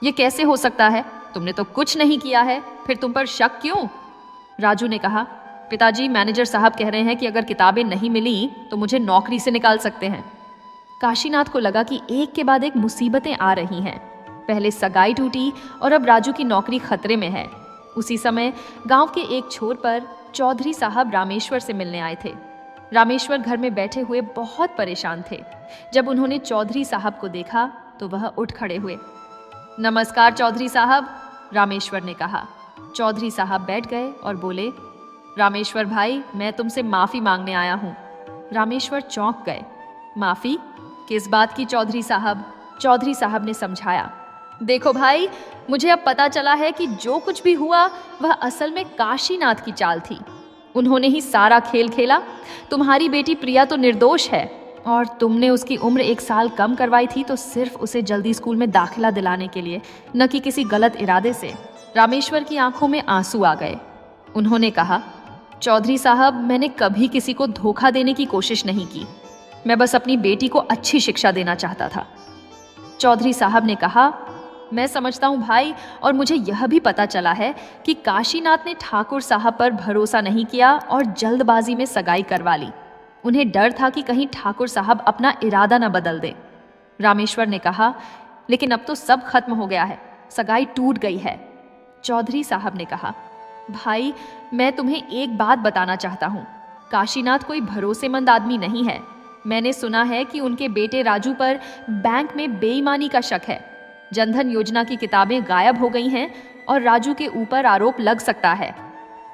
यह कैसे हो सकता है? तुमने तो कुछ नहीं किया है, फिर तुम पर शक क्यों? राजू ने कहा, पिताजी मैनेजर साहब कह रहे हैं कि अगर किताबें नहीं मिली तो मुझे नौकरी से निकाल सकते हैं। काशीनाथ को लगा कि एक के बाद एक मुसीबतें आ रही हैं। पहले सगाई टूटी और अब राजू की नौकरी खतरे में है। उसी समय गांव के एक छोर पर चौधरी साहब रामेश्वर से मिलने आए थे। रामेश्वर घर में बैठे हुए बहुत परेशान थे। जब उन्होंने चौधरी साहब को देखा तो वह उठ खड़े हुए। नमस्कार चौधरी साहब, रामेश्वर ने कहा। चौधरी साहब बैठ गए और बोले, रामेश्वर भाई, मैं तुमसे माफ़ी मांगने आया हूँ। रामेश्वर चौंक गए। माफ़ी? किस बात की चौधरी साहब? चौधरी साहब ने समझाया, देखो भाई, मुझे अब पता चला है कि जो कुछ भी हुआ वह असल में काशीनाथ की चाल थी। उन्होंने ही सारा खेल खेला। तुम्हारी बेटी प्रिया तो निर्दोष है और तुमने उसकी उम्र 1 साल कम करवाई थी तो सिर्फ उसे जल्दी स्कूल में दाखिला दिलाने के लिए, न कि किसी गलत इरादे से। रामेश्वर की आंखों में आंसू आ गए। उन्होंने कहा, चौधरी साहब, मैंने कभी किसी को धोखा देने की कोशिश नहीं की। मैं बस अपनी बेटी को अच्छी शिक्षा देना चाहता था। चौधरी साहब ने कहा, मैं समझता हूँ भाई, और मुझे यह भी पता चला है कि काशीनाथ ने ठाकुर साहब पर भरोसा नहीं किया और जल्दबाजी में सगाई करवा ली। उन्हें डर था कि कहीं ठाकुर साहब अपना इरादा न बदल दें। रामेश्वर ने कहा, लेकिन अब तो सब खत्म हो गया है, सगाई टूट गई है। चौधरी साहब ने कहा, भाई मैं तुम्हें एक बात बताना चाहता हूँ, काशीनाथ कोई भरोसेमंद आदमी नहीं है। मैंने सुना है कि उनके बेटे राजू पर बैंक में बेईमानी का शक है। जनधन योजना की किताबें गायब हो गई हैं और राजू के ऊपर आरोप लग सकता है।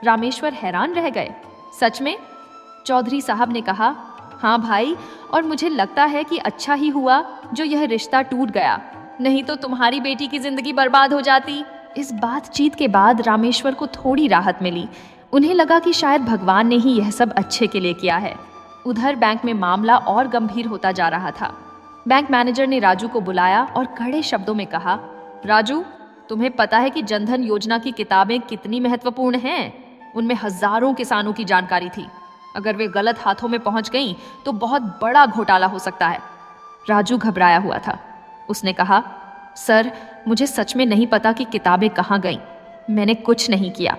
रामेश्वर हैरान रह गए। सच में? चौधरी साहब ने कहा, हाँ भाई, और मुझे लगता है कि अच्छा ही हुआ जो यह रिश्ता टूट गया, नहीं तो तुम्हारी बेटी की जिंदगी बर्बाद हो जाती। इस बातचीत के बाद रामेश्वर को थोड़ी राहत मिली। उन्हें लगा कि शायद भगवान ने ही यह सब अच्छे के लिए किया है। उधर बैंक में मामला और गंभीर होता जा रहा था। बैंक मैनेजर ने राजू को बुलाया और कड़े शब्दों में कहा, राजू, तुम्हें पता है कि जनधन योजना की किताबें कितनी महत्वपूर्ण हैं? उनमें हजारों किसानों की जानकारी थी। अगर वे गलत हाथों में पहुंच गईं तो बहुत बड़ा घोटाला हो सकता है। राजू घबराया हुआ था। उसने कहा, सर, मुझे सच में नहीं पता कि किताबें कहाँ गईं। मैंने कुछ नहीं किया।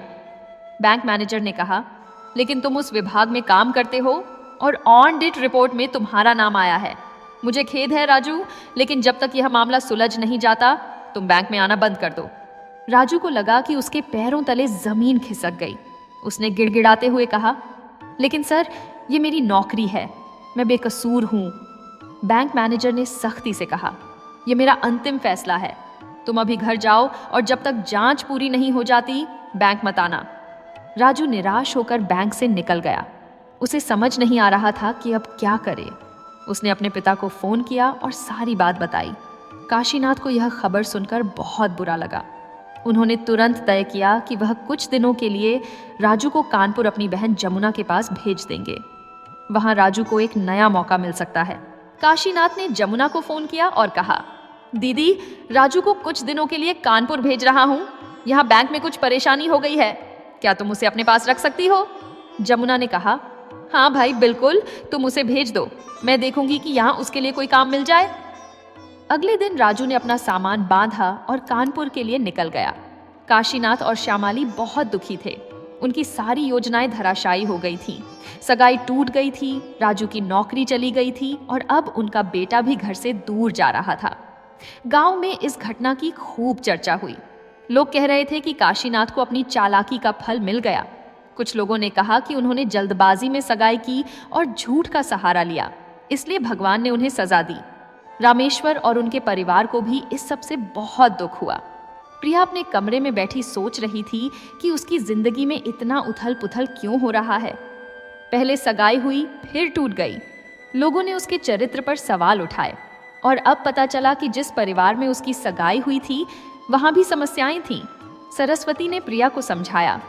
बैंक मैनेजर ने कहा, लेकिन तुम उस विभाग में काम करते हो और ऑडिट रिपोर्ट में तुम्हारा नाम आया है। मुझे खेद है राजू, लेकिन जब तक यह मामला सुलझ नहीं जाता तुम बैंक में आना बंद कर दो। राजू को लगा कि उसके पैरों तले जमीन खिसक गई। उसने गिड़गिड़ाते हुए कहा, लेकिन सर, ये मेरी नौकरी है, मैं बेकसूर हूँ। बैंक मैनेजर ने सख्ती से कहा, यह मेरा अंतिम फैसला है। तुम अभी घर जाओ और जब तक जांच पूरी नहीं हो जाती बैंक मत आना। राजू निराश होकर बैंक से निकल गया। उसे समझ नहीं आ रहा था कि अब क्या करे। उसने अपने पिता को फोन किया और सारी बात बताई। काशीनाथ को यह खबर सुनकर बहुत बुरा लगा। उन्होंने तुरंत तय किया कि वह कुछ दिनों के लिए राजू को कानपुर अपनी बहन जमुना के पास भेज देंगे। वहां राजू को एक नया मौका मिल सकता है। काशीनाथ ने जमुना को फोन किया और कहा, दीदी, राजू को कुछ दिनों के लिए कानपुर भेज रहा हूं। यहाँ बैंक में कुछ परेशानी हो गई है, क्या तुम उसे अपने पास रख सकती हो? जमुना ने कहा, हाँ भाई बिल्कुल, तुम उसे भेज दो। मैं देखूंगी कि यहाँ उसके लिए कोई काम मिल जाए। अगले दिन राजू ने अपना सामान बांधा और कानपुर के लिए निकल गया। काशीनाथ और श्यामाली बहुत दुखी थे। उनकी सारी योजनाएं धराशायी हो गई थीं। सगाई टूट गई थी, राजू की नौकरी चली गई थी और अब उनका बेटा भी घर से दूर जा रहा था। गांव में इस घटना की खूब चर्चा हुई। लोग कह रहे थे कि काशीनाथ को अपनी चालाकी का फल मिल गया। कुछ लोगों ने कहा कि उन्होंने जल्दबाजी में सगाई की और झूठ का सहारा लिया, इसलिए भगवान ने उन्हें सजा दी। रामेश्वर और उनके परिवार को भी इस सब से बहुत दुख हुआ। प्रिया अपने कमरे में बैठी सोच रही थी कि उसकी जिंदगी में इतना उथल पुथल क्यों हो रहा है। पहले सगाई हुई, फिर टूट गई। लोगों ने उसके चरित्र पर सवाल उठाए और अब पता चला कि जिस परिवार में उसकी सगाई हुई थी वहां भी समस्याएं थीं। सरस्वती ने प्रिया को समझाया,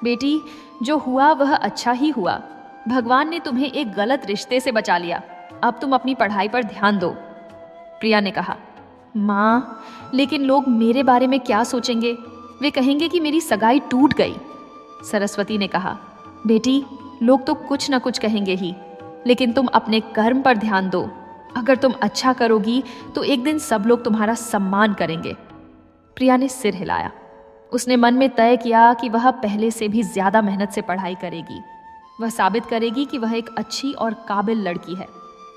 बेटी, जो हुआ वह अच्छा ही हुआ। भगवान ने तुम्हें एक गलत रिश्ते से बचा लिया। अब तुम अपनी पढ़ाई पर ध्यान दो। प्रिया ने कहा, माँ, लेकिन लोग मेरे बारे में क्या सोचेंगे? वे कहेंगे कि मेरी सगाई टूट गई। सरस्वती ने कहा, बेटी, लोग तो कुछ ना कुछ कहेंगे ही, लेकिन तुम अपने कर्म पर ध्यान दो। अगर तुम अच्छा करोगी तो एक दिन सब लोग तुम्हारा सम्मान करेंगे। प्रिया ने सिर हिलाया। उसने मन में तय किया कि वह पहले से भी ज्यादा मेहनत से पढ़ाई करेगी। वह साबित करेगी कि वह एक अच्छी और काबिल लड़की है।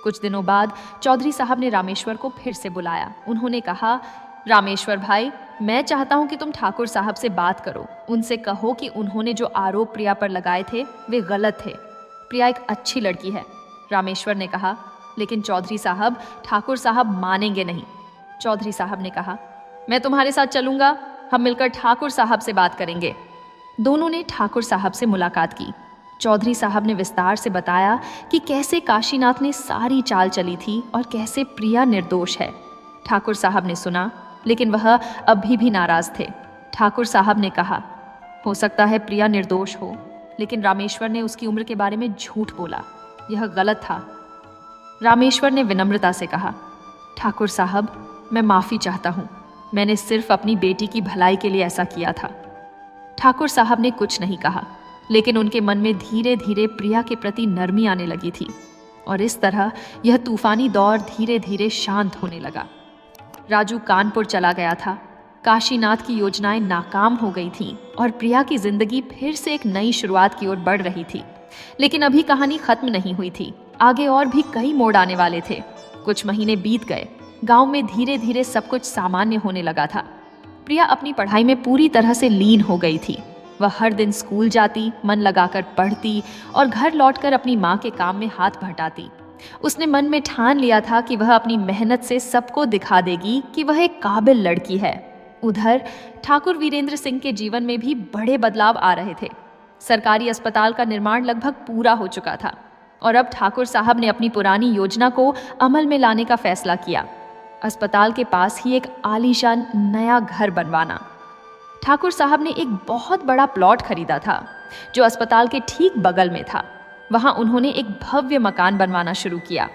कुछ दिनों बाद चौधरी साहब ने रामेश्वर को फिर से बुलाया। उन्होंने कहा, रामेश्वर भाई, मैं चाहता हूं कि तुम ठाकुर साहब से बात करो। उनसे कहो कि उन्होंने जो आरोप प्रिया पर लगाए थे वे गलत थे। प्रिया एक अच्छी लड़की है। रामेश्वर ने कहा, लेकिन चौधरी साहब, ठाकुर साहब मानेंगे नहीं। चौधरी साहब ने कहा, मैं तुम्हारे साथ चलूंगा, हम मिलकर ठाकुर साहब से बात करेंगे। दोनों ने ठाकुर साहब से मुलाकात की। चौधरी साहब ने विस्तार से बताया कि कैसे काशीनाथ ने सारी चाल चली थी और कैसे प्रिया निर्दोष है। ठाकुर साहब ने सुना, लेकिन वह अभी भी नाराज थे। ठाकुर साहब ने कहा, हो सकता है प्रिया निर्दोष हो, लेकिन रामेश्वर ने उसकी उम्र के बारे में झूठ बोला, यह गलत था। रामेश्वर ने विनम्रता से कहा, ठाकुर साहब, मैं माफ़ी चाहता हूँ, मैंने सिर्फ अपनी बेटी की भलाई के लिए ऐसा किया था। ठाकुर साहब ने कुछ नहीं कहा, लेकिन उनके मन में धीरे धीरे प्रिया के प्रति नरमी आने लगी थी और इस तरह यह तूफानी दौर धीरे धीरे शांत होने लगा। राजू कानपुर चला गया था। काशीनाथ की योजनाएं नाकाम हो गई थीं और प्रिया की जिंदगी फिर से एक नई शुरुआत की ओर बढ़ रही थी। लेकिन अभी कहानी खत्म नहीं हुई थी। आगे और भी कई मोड़ आने वाले थे। कुछ महीने बीत गए। गांव में धीरे धीरे सब कुछ सामान्य होने लगा था। प्रिया अपनी पढ़ाई में पूरी तरह से लीन हो गई थी। वह हर दिन स्कूल जाती, मन लगाकर पढ़ती और घर लौटकर अपनी माँ के काम में हाथ बटाती। उसने मन में ठान लिया था कि वह अपनी मेहनत से सबको दिखा देगी कि वह एक काबिल लड़की है। उधर ठाकुर वीरेंद्र सिंह के जीवन में भी बड़े बदलाव आ रहे थे। सरकारी अस्पताल का निर्माण लगभग पूरा हो चुका था और अब ठाकुर साहब ने अपनी पुरानी योजना को अमल में लाने का फैसला किया। अस्पताल के पास ही एक आलीशान नया घर बनवाना। ठाकुर साहब ने एक बहुत बड़ा प्लॉट खरीदा था जो अस्पताल के ठीक बगल में था। वहां उन्होंने एक भव्य मकान बनवाना शुरू किया।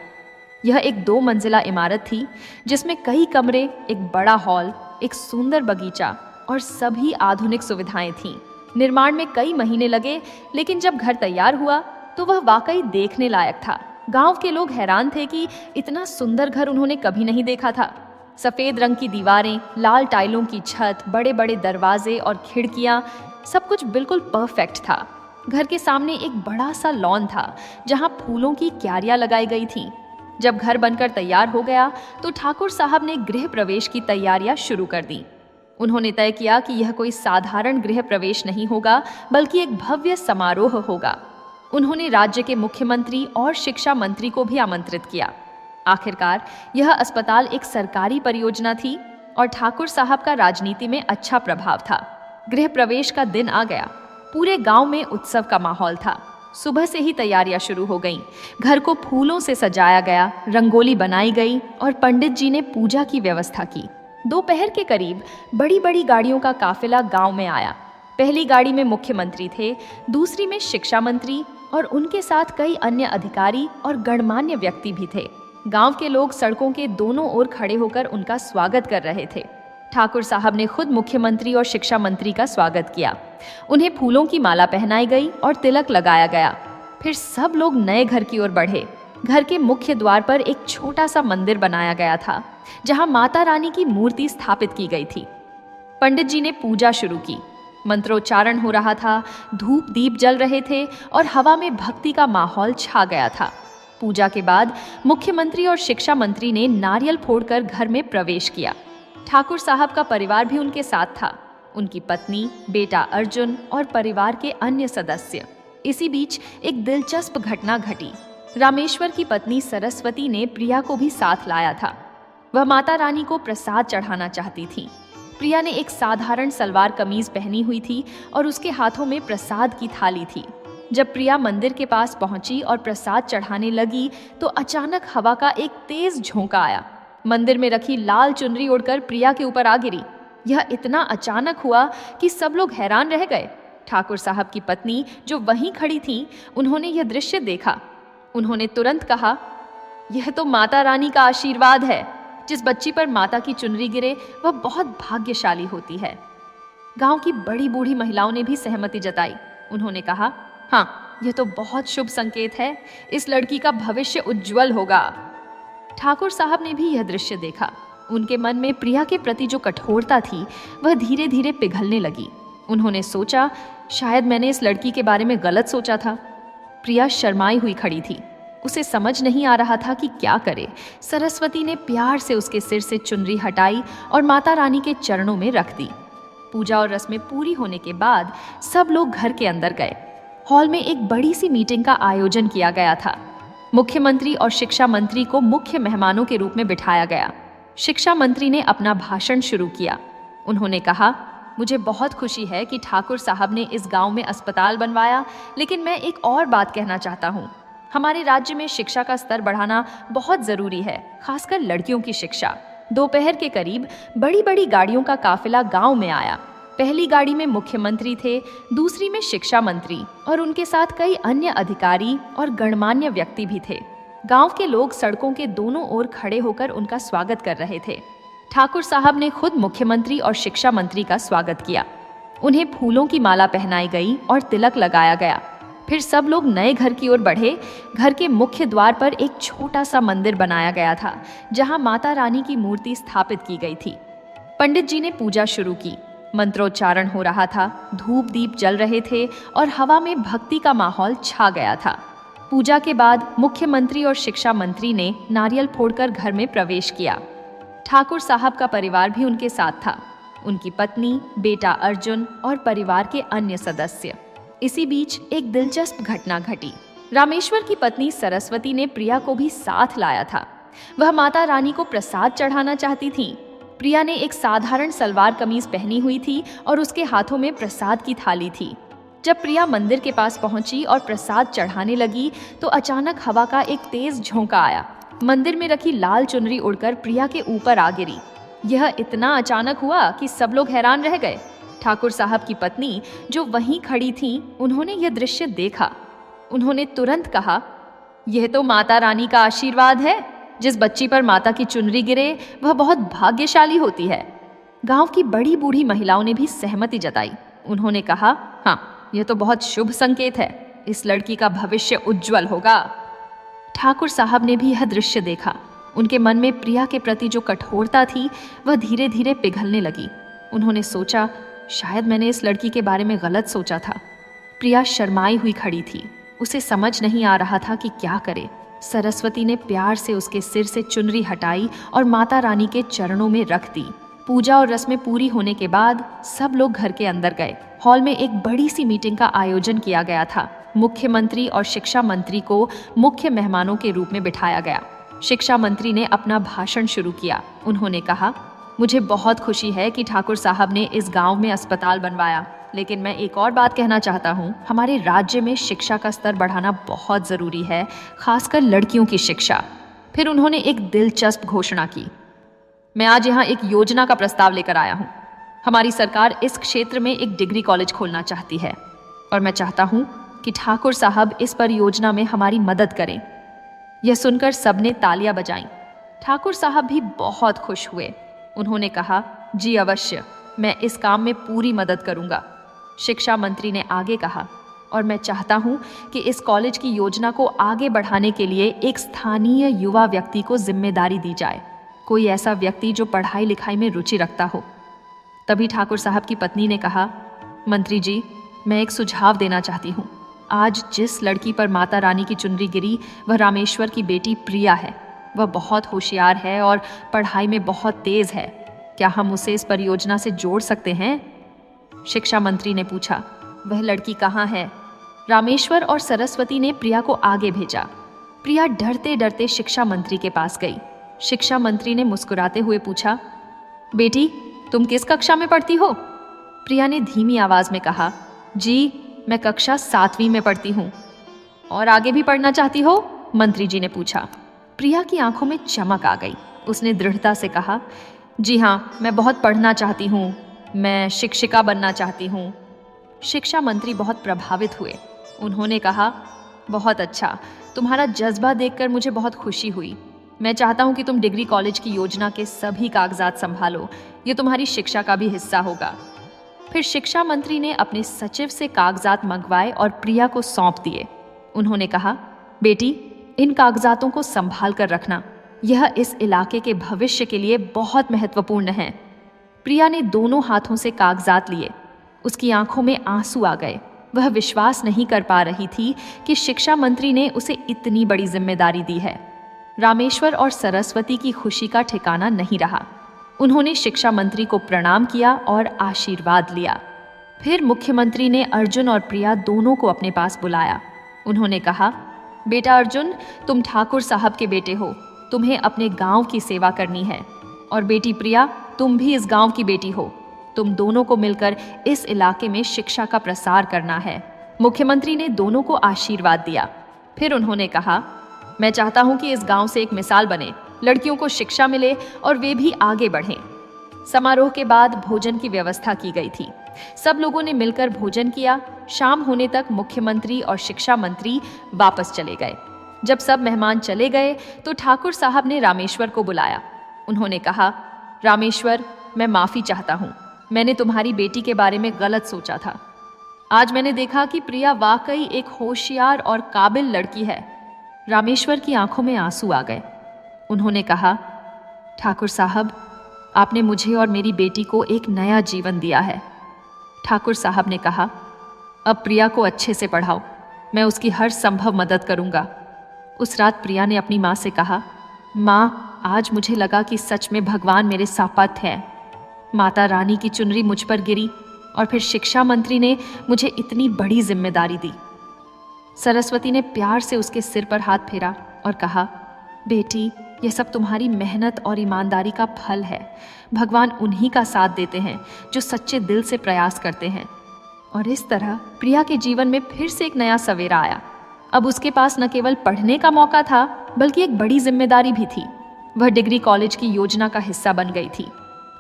यह एक 2 मंजिला इमारत थी जिसमें कई कमरे, एक बड़ा हॉल, एक सुंदर बगीचा और सभी आधुनिक सुविधाएं थीं। निर्माण में कई महीने लगे, लेकिन जब घर तैयार हुआ तो वह वाकई देखने लायक था। गांव के लोग हैरान थे कि इतना सुंदर घर उन्होंने कभी नहीं देखा था। सफेद रंग की दीवारें, लाल टाइलों की छत, बड़े बड़े दरवाजे और खिड़कियां, सब कुछ बिल्कुल परफेक्ट था। घर के सामने एक बड़ा सा लॉन था जहां फूलों की क्यारियां लगाई गई थीं। जब घर बनकर तैयार हो गया तो ठाकुर साहब ने गृह प्रवेश की तैयारियां शुरू कर दी। उन्होंने तय किया कि यह कोई साधारण गृह प्रवेश नहीं होगा, बल्कि एक भव्य समारोह होगा। उन्होंने राज्य के मुख्यमंत्री और शिक्षा मंत्री को भी आमंत्रित किया। आखिरकार यह अस्पताल एक सरकारी परियोजना थी और ठाकुर साहब का राजनीति में अच्छा प्रभाव था। गृह प्रवेश का दिन आ गया। पूरे गांव में उत्सव का माहौल था। सुबह से ही तैयारियां शुरू हो गईं। घर को फूलों से सजाया गया, रंगोली बनाई गई और पंडित जी ने पूजा की व्यवस्था की। दोपहर के करीब बड़ी बड़ी गाड़ियों का काफिला गांव में आया। पहली गाड़ी में मुख्यमंत्री थे, दूसरी में शिक्षा मंत्री और उनके साथ कई अन्य अधिकारी और गणमान्य व्यक्ति भी थे। गांव के लोग सड़कों के दोनों ओर खड़े होकर उनका स्वागत कर रहे थे। ठाकुर साहब ने खुद मुख्यमंत्री और शिक्षा मंत्री का स्वागत किया। उन्हें फूलों की माला पहनाई गई और तिलक लगाया गया। फिर सब लोग नए घर की ओर बढ़े। घर के मुख्य द्वार पर एक छोटा सा मंदिर बनाया गया था जहां माता रानी की मूर्ति स्थापित की गई थी। पंडित जी ने पूजा शुरू की। मंत्रोच्चारण हो रहा था, धूप दीप जल रहे थे और हवा में भक्ति का माहौल छा गया था। पूजा के बाद मुख्यमंत्री और शिक्षा मंत्री ने नारियल फोड़कर घर में प्रवेश किया। ठाकुर साहब का परिवार भी उनके साथ था, उनकी पत्नी, बेटा अर्जुन और परिवार के अन्य सदस्य। इसी बीच एक दिलचस्प घटना घटी। रामेश्वर की पत्नी सरस्वती ने प्रिया को भी साथ लाया था। वह माता रानी को प्रसाद चढ़ाना चाहती थी। प्रिया ने एक साधारण सलवार कमीज पहनी हुई थी और उसके हाथों में प्रसाद की थाली थी। जब प्रिया मंदिर के पास पहुंची और प्रसाद चढ़ाने लगी तो अचानक हवा का एक तेज झोंका आया। मंदिर में रखी लाल चुनरी उड़कर प्रिया के ऊपर आ गिरी। यह इतना अचानक हुआ कि सब लोग हैरान रह गए। ठाकुर साहब की पत्नी जो वहीं खड़ी थी, उन्होंने यह दृश्य देखा। उन्होंने तुरंत कहा, यह तो माता रानी का आशीर्वाद है। जिस बच्ची पर माता की चुनरी गिरे वह बहुत भाग्यशाली होती है। गांव की बड़ी बूढ़ी महिलाओं ने भी सहमति जताई। उन्होंने कहा, हाँ, यह तो बहुत शुभ संकेत है। इस लड़की का भविष्य उज्जवल होगा। ठाकुर साहब ने भी यह दृश्य देखा। उनके मन में प्रिया के प्रति जो कठोरता थी वह धीरे धीरे पिघलने लगी। उन्होंने सोचा, शायद मैंने इस लड़की के बारे में गलत सोचा था। प्रिया शर्माई हुई खड़ी थी। उसे समझ नहीं आ रहा था कि क्या करे। सरस्वती ने प्यार से उसके सिर से चुनरी हटाई और माता रानी के चरणों में रख दी। पूजा और रस्में पूरी होने के बाद सब लोग घर के अंदर गए। हॉल में एक बड़ी सी मीटिंग का आयोजन किया गया था। मुख्यमंत्री और शिक्षा मंत्री को मुख्य मेहमानों के रूप में बिठाया गया। शिक्षा मंत्री ने अपना भाषण शुरू किया। उन्होंने कहा, मुझे बहुत खुशी है कि ठाकुर साहब ने इस गांव में अस्पताल बनवाया, लेकिन मैं एक और बात कहना चाहता हूँ। हमारे राज्य में शिक्षा का स्तर बढ़ाना बहुत जरूरी है, खासकर लड़कियों की शिक्षा। दोपहर के करीब बड़ी बड़ी गाड़ियों का काफिला गांव में आया। पहली गाड़ी में मुख्यमंत्री थे, दूसरी में शिक्षा मंत्री और उनके साथ कई अन्य अधिकारी और गणमान्य व्यक्ति भी थे। गांव के लोग सड़कों के दोनों ओर खड़े होकर उनका स्वागत कर रहे थे। ठाकुर साहब ने खुद मुख्यमंत्री और शिक्षा मंत्री का स्वागत किया। उन्हें फूलों की माला पहनाई गई और तिलक लगाया गया। फिर सब लोग नए घर की ओर बढ़े। घर के मुख्य द्वार पर एक छोटा सा मंदिर बनाया गया था जहां माता रानी की मूर्ति स्थापित की गई थी। पंडित जी ने पूजा शुरू की। मंत्रोच्चारण हो रहा था, धूप दीप जल रहे थे और हवा में भक्ति का माहौल छा गया था। पूजा के बाद मुख्यमंत्री और शिक्षा मंत्री ने नारियल फोड़कर घर में प्रवेश किया। ठाकुर साहब का परिवार भी उनके साथ था, उनकी पत्नी, बेटा अर्जुन और परिवार के अन्य सदस्य। इसी बीच एक दिलचस्प घटना घटी। रामेश्वर की पत्नी सरस्वती ने प्रिया को भी साथ लाया था। वह माता रानी को प्रसाद चढ़ाना चाहती थी। प्रिया ने एक साधारण सलवार कमीज पहनी हुई थी और उसके हाथों में प्रसाद की थाली थी। जब प्रिया मंदिर के पास पहुंची और प्रसाद चढ़ाने लगी तो अचानक हवा का एक तेज झोंका आया। मंदिर में रखी लाल चुनरी उड़कर प्रिया के ऊपर आ गिरी। यह इतना अचानक हुआ कि सब लोग हैरान रह गए। ठाकुर साहब की पत्नी जो वहीं खड़ी थीं, उन्होंने यह दृश्य देखा। उन्होंने तुरंत कहा, यह तो माता रानी का आशीर्वाद है। जिस बच्ची पर माता की चुनरी गिरे वह बहुत भाग्यशाली होती है। गांव की बड़ी बूढ़ी महिलाओं ने भी सहमति जताई। उन्होंने कहा, हाँ, यह तो बहुत शुभ संकेत है। इस लड़की का भविष्य उज्जवल होगा। ठाकुर साहब ने भी यह दृश्य देखा। उनके मन में प्रिया के प्रति जो कठोरता थी वह धीरे धीरे पिघलने लगी। उन्होंने सोचा, शायद मैंने इस लड़की के बारे में गलत सोचा था। प्रिया शर्माई हुई खड़ी थी। उसे समझ नहीं आ रहा था कि क्या करे। सरस्वती ने प्यार से उसके सिर से चुनरी हटाई और माता रानी के चरणों में रख दी। पूजा और रस्में पूरी होने के बाद सब लोग घर के अंदर गए। हॉल में एक बड़ी सी मीटिंग का आयोजन किया गया था। मुख्यमंत्री और शिक्षा मंत्री को मुख्य मेहमानों के रूप में बिठाया गया। शिक्षा मंत्री ने अपना भाषण शुरू किया। उन्होंने कहा, मुझे बहुत खुशी है कि ठाकुर साहब ने इस गांव में अस्पताल बनवाया, लेकिन मैं एक और बात कहना चाहता हूँ। हमारे राज्य में शिक्षा का स्तर बढ़ाना बहुत ज़रूरी है, खासकर लड़कियों की शिक्षा। फिर उन्होंने एक दिलचस्प घोषणा की, मैं आज यहाँ एक योजना का प्रस्ताव लेकर आया हूँ। हमारी सरकार इस क्षेत्र में एक डिग्री कॉलेज खोलना चाहती है और मैं चाहता हूँ कि ठाकुर साहब इस परियोजना में हमारी मदद करें। यह सुनकर सबने तालियां बजाईं। ठाकुर साहब भी बहुत खुश हुए। उन्होंने कहा, जी अवश्य, मैं इस काम में पूरी मदद करूंगा। शिक्षा मंत्री ने आगे कहा, और मैं चाहता हूं कि इस कॉलेज की योजना को आगे बढ़ाने के लिए एक स्थानीय युवा व्यक्ति को जिम्मेदारी दी जाए। कोई ऐसा व्यक्ति जो पढ़ाई लिखाई में रुचि रखता हो। तभी ठाकुर साहब की पत्नी ने कहा, मंत्री जी, मैं एक सुझाव देना चाहती हूँ। आज जिस लड़की पर माता रानी की चुनरी गिरी वह रामेश्वर की बेटी प्रिया है। वह बहुत होशियार है और पढ़ाई में बहुत तेज है। क्या हम उसे इस परियोजना से जोड़ सकते हैं? शिक्षा मंत्री ने पूछा, वह लड़की कहाँ है? रामेश्वर और सरस्वती ने प्रिया को आगे भेजा। प्रिया डरते डरते शिक्षा मंत्री के पास गई। शिक्षा मंत्री ने मुस्कुराते हुए पूछा, बेटी, तुम किस कक्षा में पढ़ती हो? प्रिया ने धीमी आवाज में कहा, जी, मैं कक्षा 7वीं में पढ़ती हूँ। और आगे भी पढ़ना चाहती हो? मंत्री जी ने पूछा। प्रिया की आंखों में चमक आ गई। उसने दृढ़ता से कहा, जी हाँ, मैं बहुत पढ़ना चाहती हूँ। मैं शिक्षिका बनना चाहती हूँ। शिक्षा मंत्री बहुत प्रभावित हुए। उन्होंने कहा, बहुत अच्छा, तुम्हारा जज्बा देखकर मुझे बहुत खुशी हुई। मैं चाहता हूँ कि तुम डिग्री कॉलेज की योजना के सभी कागजात संभालो। ये तुम्हारी शिक्षा का भी हिस्सा होगा। फिर शिक्षा मंत्री ने अपने सचिव से कागजात मंगवाए और प्रिया को सौंप दिए। उन्होंने कहा, बेटी, इन कागजातों को संभाल कर रखना। यह इस इलाके के भविष्य के लिए बहुत महत्वपूर्ण है। प्रिया ने दोनों हाथों से कागजात लिए। उसकी आंखों में आंसू आ गए। वह विश्वास नहीं कर पा रही थी कि शिक्षा मंत्री ने उसे इतनी बड़ी जिम्मेदारी दी है। रामेश्वर और सरस्वती की खुशी का ठिकाना नहीं रहा। उन्होंने शिक्षा मंत्री को प्रणाम किया और आशीर्वाद लिया। फिर मुख्यमंत्री ने अर्जुन और प्रिया दोनों को अपने पास बुलाया। उन्होंने कहा, बेटा अर्जुन, तुम ठाकुर साहब के बेटे हो। तुम्हें अपने गांव की सेवा करनी है। और बेटी प्रिया, तुम भी इस गांव की बेटी हो। तुम दोनों को मिलकर इस इलाके में शिक्षा का प्रसार करना है। मुख्यमंत्री ने दोनों को आशीर्वाद दिया। फिर उन्होंने कहा, मैं चाहता हूं कि इस गांव से एक मिसाल बने, लड़कियों को शिक्षा मिले और वे भी आगे बढ़ें। समारोह के बाद भोजन की व्यवस्था की गई थी। सब लोगों ने मिलकर भोजन किया। शाम होने तक मुख्यमंत्री और शिक्षा मंत्री वापस चले गए। जब सब मेहमान चले गए तो ठाकुर साहब ने रामेश्वर को बुलाया। उन्होंने कहा, रामेश्वर, मैं माफ़ी चाहता हूँ। मैंने तुम्हारी बेटी के बारे में गलत सोचा था। आज मैंने देखा कि प्रिया वाकई एक होशियार और काबिल लड़की है। रामेश्वर की आंखों में आंसू आ गए। उन्होंने कहा, ठाकुर साहब, आपने मुझे और मेरी बेटी को एक नया जीवन दिया है। ठाकुर साहब ने कहा, अब प्रिया को अच्छे से पढ़ाओ। मैं उसकी हर संभव मदद करूंगा। उस रात प्रिया ने अपनी माँ से कहा, माँ, आज मुझे लगा कि सच में भगवान मेरे साथ है। माता रानी की चुनरी मुझ पर गिरी और फिर शिक्षा मंत्री ने मुझे इतनी बड़ी जिम्मेदारी दी। सरस्वती ने प्यार से उसके सिर पर हाथ फेरा और कहा, बेटी, यह सब तुम्हारी मेहनत और ईमानदारी का फल है। भगवान उन्हीं का साथ देते हैं जो सच्चे दिल से प्रयास करते हैं। और इस तरह प्रिया के जीवन में फिर से एक नया सवेरा आया। अब उसके पास न केवल पढ़ने का मौका था, बल्कि एक बड़ी जिम्मेदारी भी थी। वह डिग्री कॉलेज की योजना का हिस्सा बन गई थी।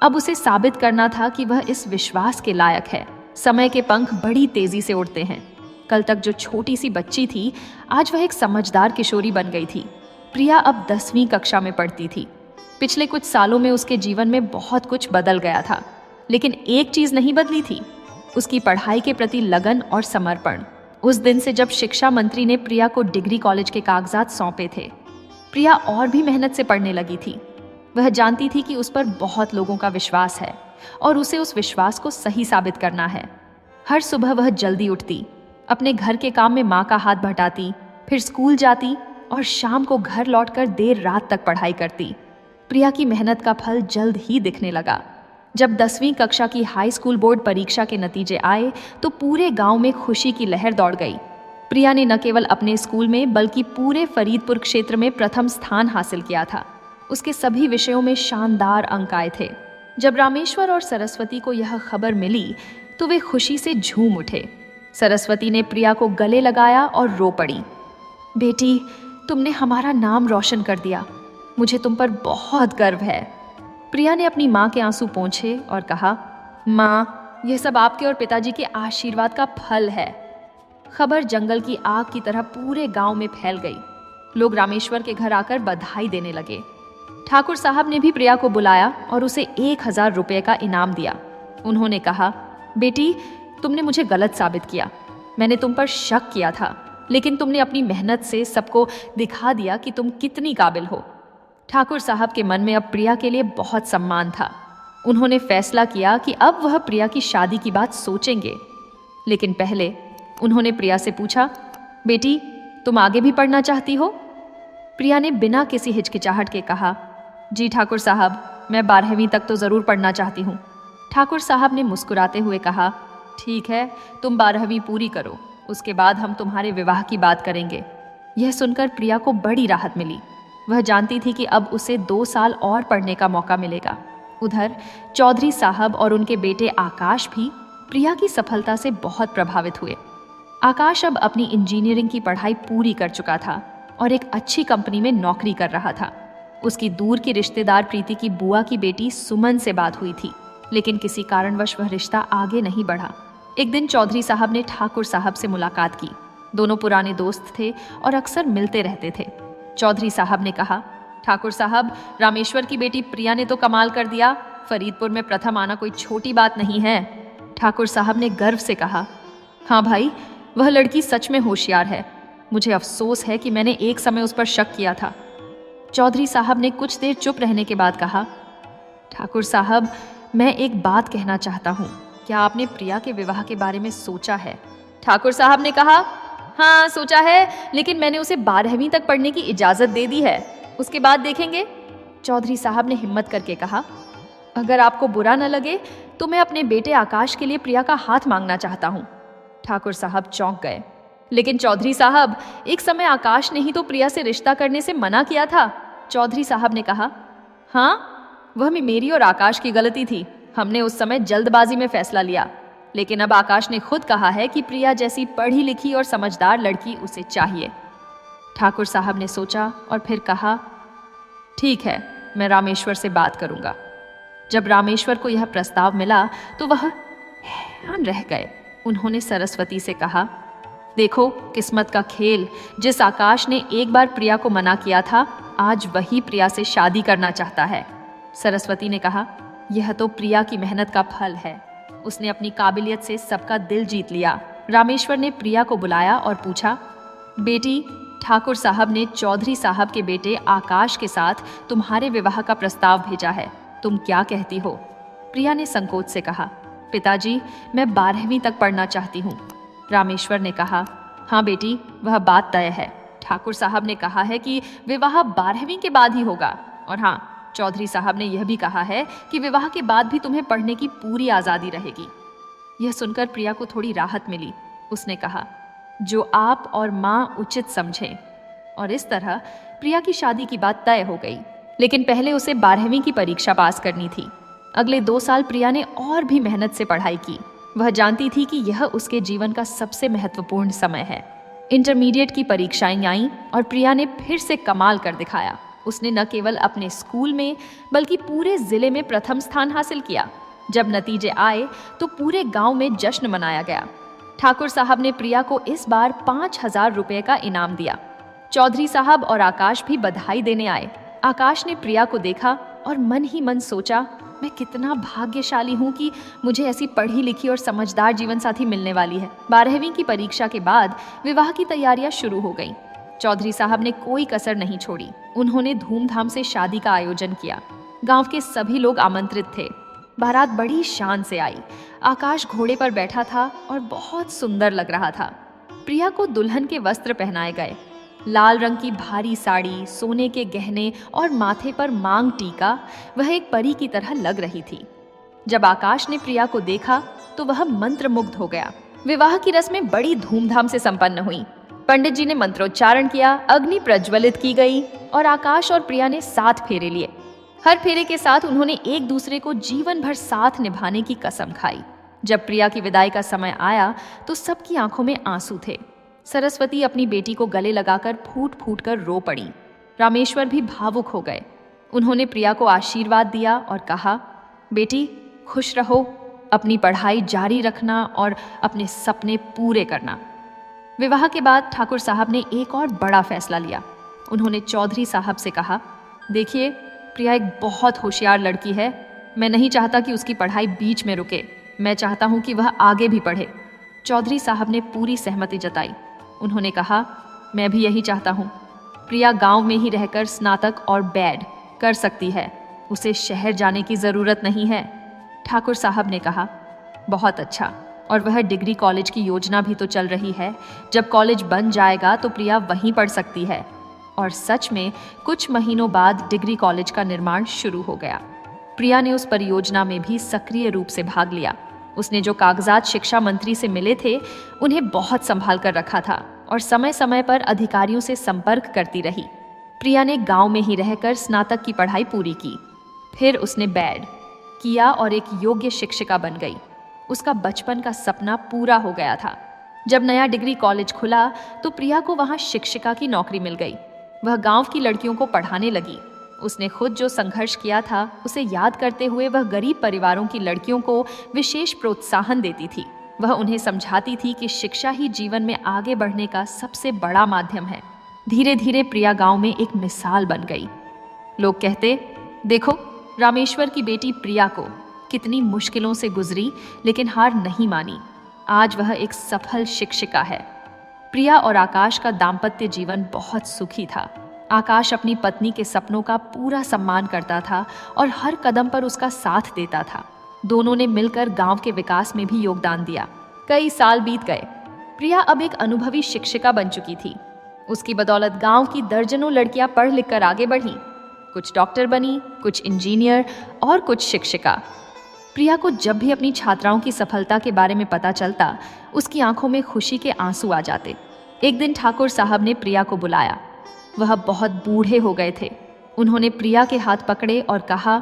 अब उसे साबित करना था कि वह इस विश्वास के लायक है। समय के पंख बड़ी तेजी से उड़ते हैं। कल तक जो छोटी सी बच्ची थी, आज वह एक समझदार किशोरी बन गई थी। प्रिया अब 10वीं कक्षा में पढ़ती थी। पिछले कुछ सालों में उसके जीवन में बहुत कुछ बदल गया था, लेकिन एक चीज नहीं बदली थी, उसकी पढ़ाई के प्रति लगन और समर्पण। उस दिन से जब शिक्षा मंत्री ने प्रिया को डिग्री कॉलेज के कागजात सौंपे थे, प्रिया और भी मेहनत से पढ़ने लगी थी। वह जानती थी कि उस पर बहुत लोगों का विश्वास है और उसे उस विश्वास को सही साबित करना है। हर सुबह वह जल्दी उठती, अपने घर के काम में माँ का हाथ बटाती, फिर स्कूल जाती और शाम को घर लौटकर देर रात तक पढ़ाई करती। प्रिया की मेहनत का फल जल्द ही दिखने लगा। जब 10वीं कक्षा की हाई स्कूल बोर्ड परीक्षा के नतीजे आए तो पूरे गांव में खुशी की लहर दौड़ गई। प्रिया ने न केवल अपने स्कूल में बल्कि पूरे फरीदपुर क्षेत्र में प्रथम स्थान हासिल किया था। उसके सभी विषयों में शानदार अंक आए थे। जब रामेश्वर और सरस्वती को यह खबर मिली तो वे खुशी से झूम उठे। सरस्वती ने प्रिया को गले लगाया और रो पड़ी। बेटी, तुमने हमारा नाम रोशन कर दिया। मुझे तुम पर बहुत गर्व है। प्रिया ने अपनी माँ के आंसू पोंछे और कहा, माँ, यह सब आपके और पिताजी के आशीर्वाद का फल है। खबर जंगल की आग की तरह पूरे गांव में फैल गई। लोग रामेश्वर के घर आकर बधाई देने लगे। ठाकुर साहब ने भी प्रिया को बुलाया और उसे 1000 रुपये का इनाम दिया। उन्होंने कहा, बेटी, तुमने मुझे गलत साबित किया। मैंने तुम पर शक किया था, लेकिन तुमने अपनी मेहनत से सबको दिखा दिया कि तुम कितनी काबिल हो। ठाकुर साहब के मन में अब प्रिया के लिए बहुत सम्मान था। उन्होंने फैसला किया कि अब वह प्रिया की शादी की बात सोचेंगे। लेकिन पहले उन्होंने प्रिया से पूछा, बेटी, तुम आगे भी पढ़ना चाहती हो? प्रिया ने बिना किसी हिचकिचाहट के कहा, जी ठाकुर साहब, मैं 12वीं तक तो ज़रूर पढ़ना चाहती हूँ। ठाकुर साहब ने मुस्कुराते हुए कहा, ठीक है, तुम 12वीं पूरी करो, उसके बाद हम तुम्हारे विवाह की बात करेंगे। यह सुनकर प्रिया को बड़ी राहत मिली। वह जानती थी कि अब उसे 2 साल और पढ़ने का मौका मिलेगा। उधर चौधरी साहब और उनके बेटे आकाश भी प्रिया की सफलता से बहुत प्रभावित हुए। आकाश अब अपनी इंजीनियरिंग की पढ़ाई पूरी कर चुका था और एक अच्छी कंपनी में नौकरी कर रहा था। उसकी दूर की रिश्तेदार प्रीति की बुआ की बेटी सुमन से बात हुई थी, लेकिन किसी कारणवश वह रिश्ता आगे नहीं बढ़ा। एक दिन चौधरी साहब ने ठाकुर साहब से मुलाकात की। दोनों पुराने दोस्त थे और अक्सर मिलते रहते थे। चौधरी साहब ने कहा, ठाकुर साहब, रामेश्वर की बेटी प्रिया ने तो कमाल कर दिया। फरीदपुर में प्रथम आना कोई छोटी बात नहीं है। ठाकुर साहब ने गर्व से कहा, हाँ भाई, वह लड़की सच में होशियार है। मुझे अफसोस है कि मैंने एक समय उस पर शक किया था। चौधरी साहब ने कुछ देर चुप रहने के बाद कहा, ठाकुर साहब, मैं एक बात कहना चाहता हूँ। क्या आपने प्रिया के विवाह के बारे में सोचा है? ठाकुर साहब ने कहा, हाँ सोचा है, लेकिन मैंने उसे 12वीं तक पढ़ने की इजाजत दे दी है, उसके बाद देखेंगे। चौधरी साहब ने हिम्मत करके कहा, अगर आपको बुरा न लगे तो मैं अपने बेटे आकाश के लिए प्रिया का हाथ मांगना चाहता हूँ। ठाकुर साहब चौंक गए। लेकिन चौधरी साहब, एक समय आकाश ने ही तो प्रिया से रिश्ता करने से मना किया था। चौधरी साहब ने कहा, हाँ, वह मेरी और आकाश की गलती थी। हमने उस समय जल्दबाजी में फैसला लिया, लेकिन अब आकाश ने खुद कहा है कि प्रिया जैसी पढ़ी लिखी और समझदार लड़की उसे चाहिए। ठाकुर साहब ने सोचा और फिर कहा, ठीक है, मैं रामेश्वर से बात करूंगा। जब रामेश्वर को यह प्रस्ताव मिला तो वह हैरान रह गए। उन्होंने सरस्वती से कहा, देखो, किस्मत का खेल। जिस आकाश ने एक बार प्रिया को मना किया था, आज वही प्रिया से शादी करना चाहता है। सरस्वती ने कहा, यह तो प्रिया की मेहनत का फल है। उसने अपनी काबिलियत से सबका दिल जीत लिया। रामेश्वर ने प्रिया को बुलाया और पूछा, बेटी, ठाकुर साहब ने चौधरी साहब के बेटे आकाश के साथ तुम्हारे विवाह का प्रस्ताव भेजा है, तुम क्या कहती हो? प्रिया ने संकोच से कहा, पिताजी, मैं 12वीं तक पढ़ना चाहती हूँ। रामेश्वर ने कहा, हाँ बेटी, वह बात तय है। ठाकुर साहब ने कहा है कि विवाह 12वीं के बाद ही होगा, और हाँ, चौधरी साहब ने यह भी कहा है कि विवाह के बाद भी तुम्हें पढ़ने की पूरी आज़ादी रहेगी। यह सुनकर प्रिया को थोड़ी राहत मिली। उसने कहा, जो आप और माँ उचित समझें। और इस तरह प्रिया की शादी की बात तय हो गई। लेकिन पहले उसे 12वीं की परीक्षा पास करनी थी। अगले 2 साल प्रिया ने और भी मेहनत से पढ़ाई की। वह जानती थी कि यह उसके जीवन का सबसे महत्वपूर्ण समय है। इंटरमीडिएट की परीक्षाएं आईं और प्रिया ने फिर से कमाल कर दिखाया। उसने न केवल अपने स्कूल में बल्कि पूरे जिले में प्रथम स्थान हासिल किया। जब नतीजे आए तो पूरे गांव में जश्न मनाया गया। ठाकुर साहब ने प्रिया को इस बार 5,000 रुपए का इनाम दिया। चौधरी साहब और आकाश भी बधाई देने आए। आकाश ने प्रिया को देखा और मन ही मन सोचा, मैं कितना भाग्यशाली हूँ कि मुझे ऐसी पढ़ी लिखी और समझदार जीवन साथी मिलने वाली है। 12वीं की परीक्षा के बाद विवाह की तैयारियां शुरू हो गईं। चौधरी साहब ने कोई कसर नहीं छोड़ी। उन्होंने धूमधाम से शादी का आयोजन किया। गांव के सभी लोग आमंत्रित थे। बारात बड़ी शान से आई। आकाश घोड़े पर बैठा था और बहुत सुंदर लग रहा था। प्रिया को दुल्हन के वस्त्र पहनाए गए। लाल रंग की भारी साड़ी, सोने के गहने और माथे पर मांग टीका। वह एक परी की तरह लग रही थी। जब आकाश ने प्रिया को देखा तो वह मंत्रमुग्ध हो गया। विवाह की रस्में बड़ी धूमधाम से संपन्न हुई। पंडित जी ने मंत्रोच्चारण किया, अग्नि प्रज्वलित की गई और आकाश और प्रिया ने 7 फेरे लिए। हर फेरे के साथ उन्होंने एक दूसरे को जीवन भर साथ निभाने की कसम खाई। जब प्रिया की विदाई का समय आया तो सबकी आंखों में आंसू थे। सरस्वती अपनी बेटी को गले लगाकर फूट फूट कर रो पड़ी। रामेश्वर भी भावुक हो गए। उन्होंने प्रिया को आशीर्वाद दिया और कहा, बेटी खुश रहो, अपनी पढ़ाई जारी रखना और अपने सपने पूरे करना। विवाह के बाद ठाकुर साहब ने एक और बड़ा फैसला लिया। उन्होंने चौधरी साहब से कहा, देखिए प्रिया एक बहुत होशियार लड़की है। मैं नहीं चाहता कि उसकी पढ़ाई बीच में रुके। मैं चाहता हूँ कि वह आगे भी पढ़े। चौधरी साहब ने पूरी सहमति जताई। उन्होंने कहा, मैं भी यही चाहता हूँ। प्रिया गांव में ही रहकर स्नातक और बैड कर सकती है। उसे शहर जाने की ज़रूरत नहीं है। ठाकुर साहब ने कहा, बहुत अच्छा। और वह डिग्री कॉलेज की योजना भी तो चल रही है। जब कॉलेज बन जाएगा तो प्रिया वहीं पढ़ सकती है। और सच में कुछ महीनों बाद डिग्री कॉलेज का निर्माण शुरू हो गया। प्रिया ने उस परियोजना में भी सक्रिय रूप से भाग लिया। उसने जो कागजात शिक्षा मंत्री से मिले थे उन्हें बहुत संभाल कर रखा था और समय समय पर अधिकारियों से संपर्क करती रही। प्रिया ने गांव में ही रहकर स्नातक की पढ़ाई पूरी की। फिर उसने बैड किया और एक योग्य शिक्षिका बन गई। उसका बचपन का सपना पूरा हो गया था। जब नया डिग्री कॉलेज खुला तो प्रिया को वहां शिक्षिका की नौकरी मिल गई। वह गांव की लड़कियों को पढ़ाने लगी। उसने खुद जो संघर्ष किया था उसे याद करते हुए वह गरीब परिवारों की लड़कियों को विशेष प्रोत्साहन देती थी। वह उन्हें समझाती थी कि शिक्षा ही जीवन में आगे बढ़ने का सबसे बड़ा माध्यम है। धीरे धीरे प्रिया गांव में एक मिसाल बन गई। लोग कहते, देखो रामेश्वर की बेटी प्रिया को कितनी मुश्किलों से गुजरी लेकिन हार नहीं मानी। आज वह एक सफल शिक्षिका है। प्रिया और आकाश का दाम्पत्य जीवन बहुत सुखी था। आकाश अपनी पत्नी के सपनों का पूरा सम्मान करता था और हर कदम पर उसका साथ देता था। दोनों ने मिलकर गांव के विकास में भी योगदान दिया। कई साल बीत गए। प्रिया अब एक अनुभवी शिक्षिका बन चुकी थी। उसकी बदौलत गांव की दर्जनों लड़कियां पढ़ लिख कर आगे बढ़ी। कुछ डॉक्टर बनी, कुछ इंजीनियर और कुछ शिक्षिका। प्रिया को जब भी अपनी छात्राओं की सफलता के बारे में पता चलता उसकी आंखों में खुशी के आंसू आ जाते। एक दिन ठाकुर साहब ने प्रिया को बुलाया। वह बहुत बूढ़े हो गए थे। उन्होंने प्रिया के हाथ पकड़े और कहा,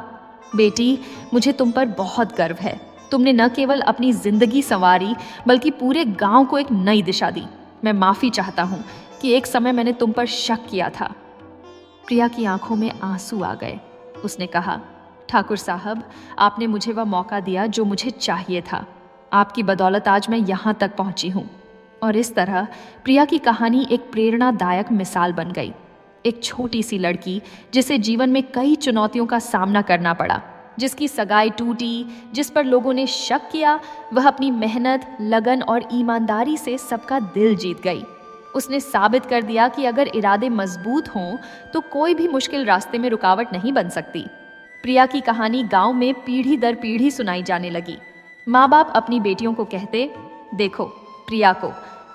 बेटी मुझे तुम पर बहुत गर्व है। तुमने न केवल अपनी जिंदगी संवारी बल्कि पूरे गांव को एक नई दिशा दी। मैं माफ़ी चाहता हूँ कि एक समय मैंने तुम पर शक किया था। प्रिया की आंखों में आंसू आ गए। उसने कहा, ठाकुर साहब आपने मुझे वह मौका दिया जो मुझे चाहिए था। आपकी बदौलत आज मैं यहाँ तक पहुँची हूँ। और इस तरह प्रिया की कहानी एक प्रेरणादायक मिसाल बन गई। एक छोटी सी लड़की जिसे जीवन में कई चुनौतियों का सामना करना पड़ा, जिसकी सगाई टूटी, जिस पर लोगों ने शक किया, वह अपनी मेहनत, लगन और ईमानदारी से सबका दिल जीत गई। उसने साबित कर दिया कि अगर इरादे मजबूत हों तो कोई भी मुश्किल रास्ते में रुकावट नहीं बन सकती। प्रिया की कहानी गांव में पीढ़ी दर पीढ़ी सुनाई जाने लगी। माँ बाप अपनी बेटियों को कहते, देखो प्रिया को,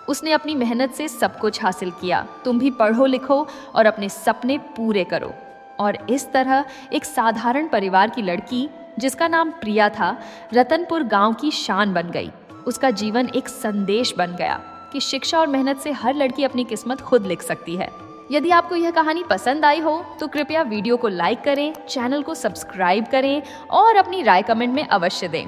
उसने अपनी मेहनत से सब कुछ हासिल किया। तुम भी पढ़ो लिखो और अपने सपने पूरे करो। और इस तरह एक साधारण परिवार की लड़की जिसका नाम प्रिया था, रतनपुर गांव की शान बन गई। उसका जीवन एक संदेश बन गया कि शिक्षा और मेहनत से हर लड़की अपनी किस्मत खुद लिख सकती है। यदि आपको यह कहानी पसंद आई हो तो कृपया वीडियो को लाइक करें, चैनल को सब्सक्राइब करें और अपनी राय कमेंट में अवश्य दें।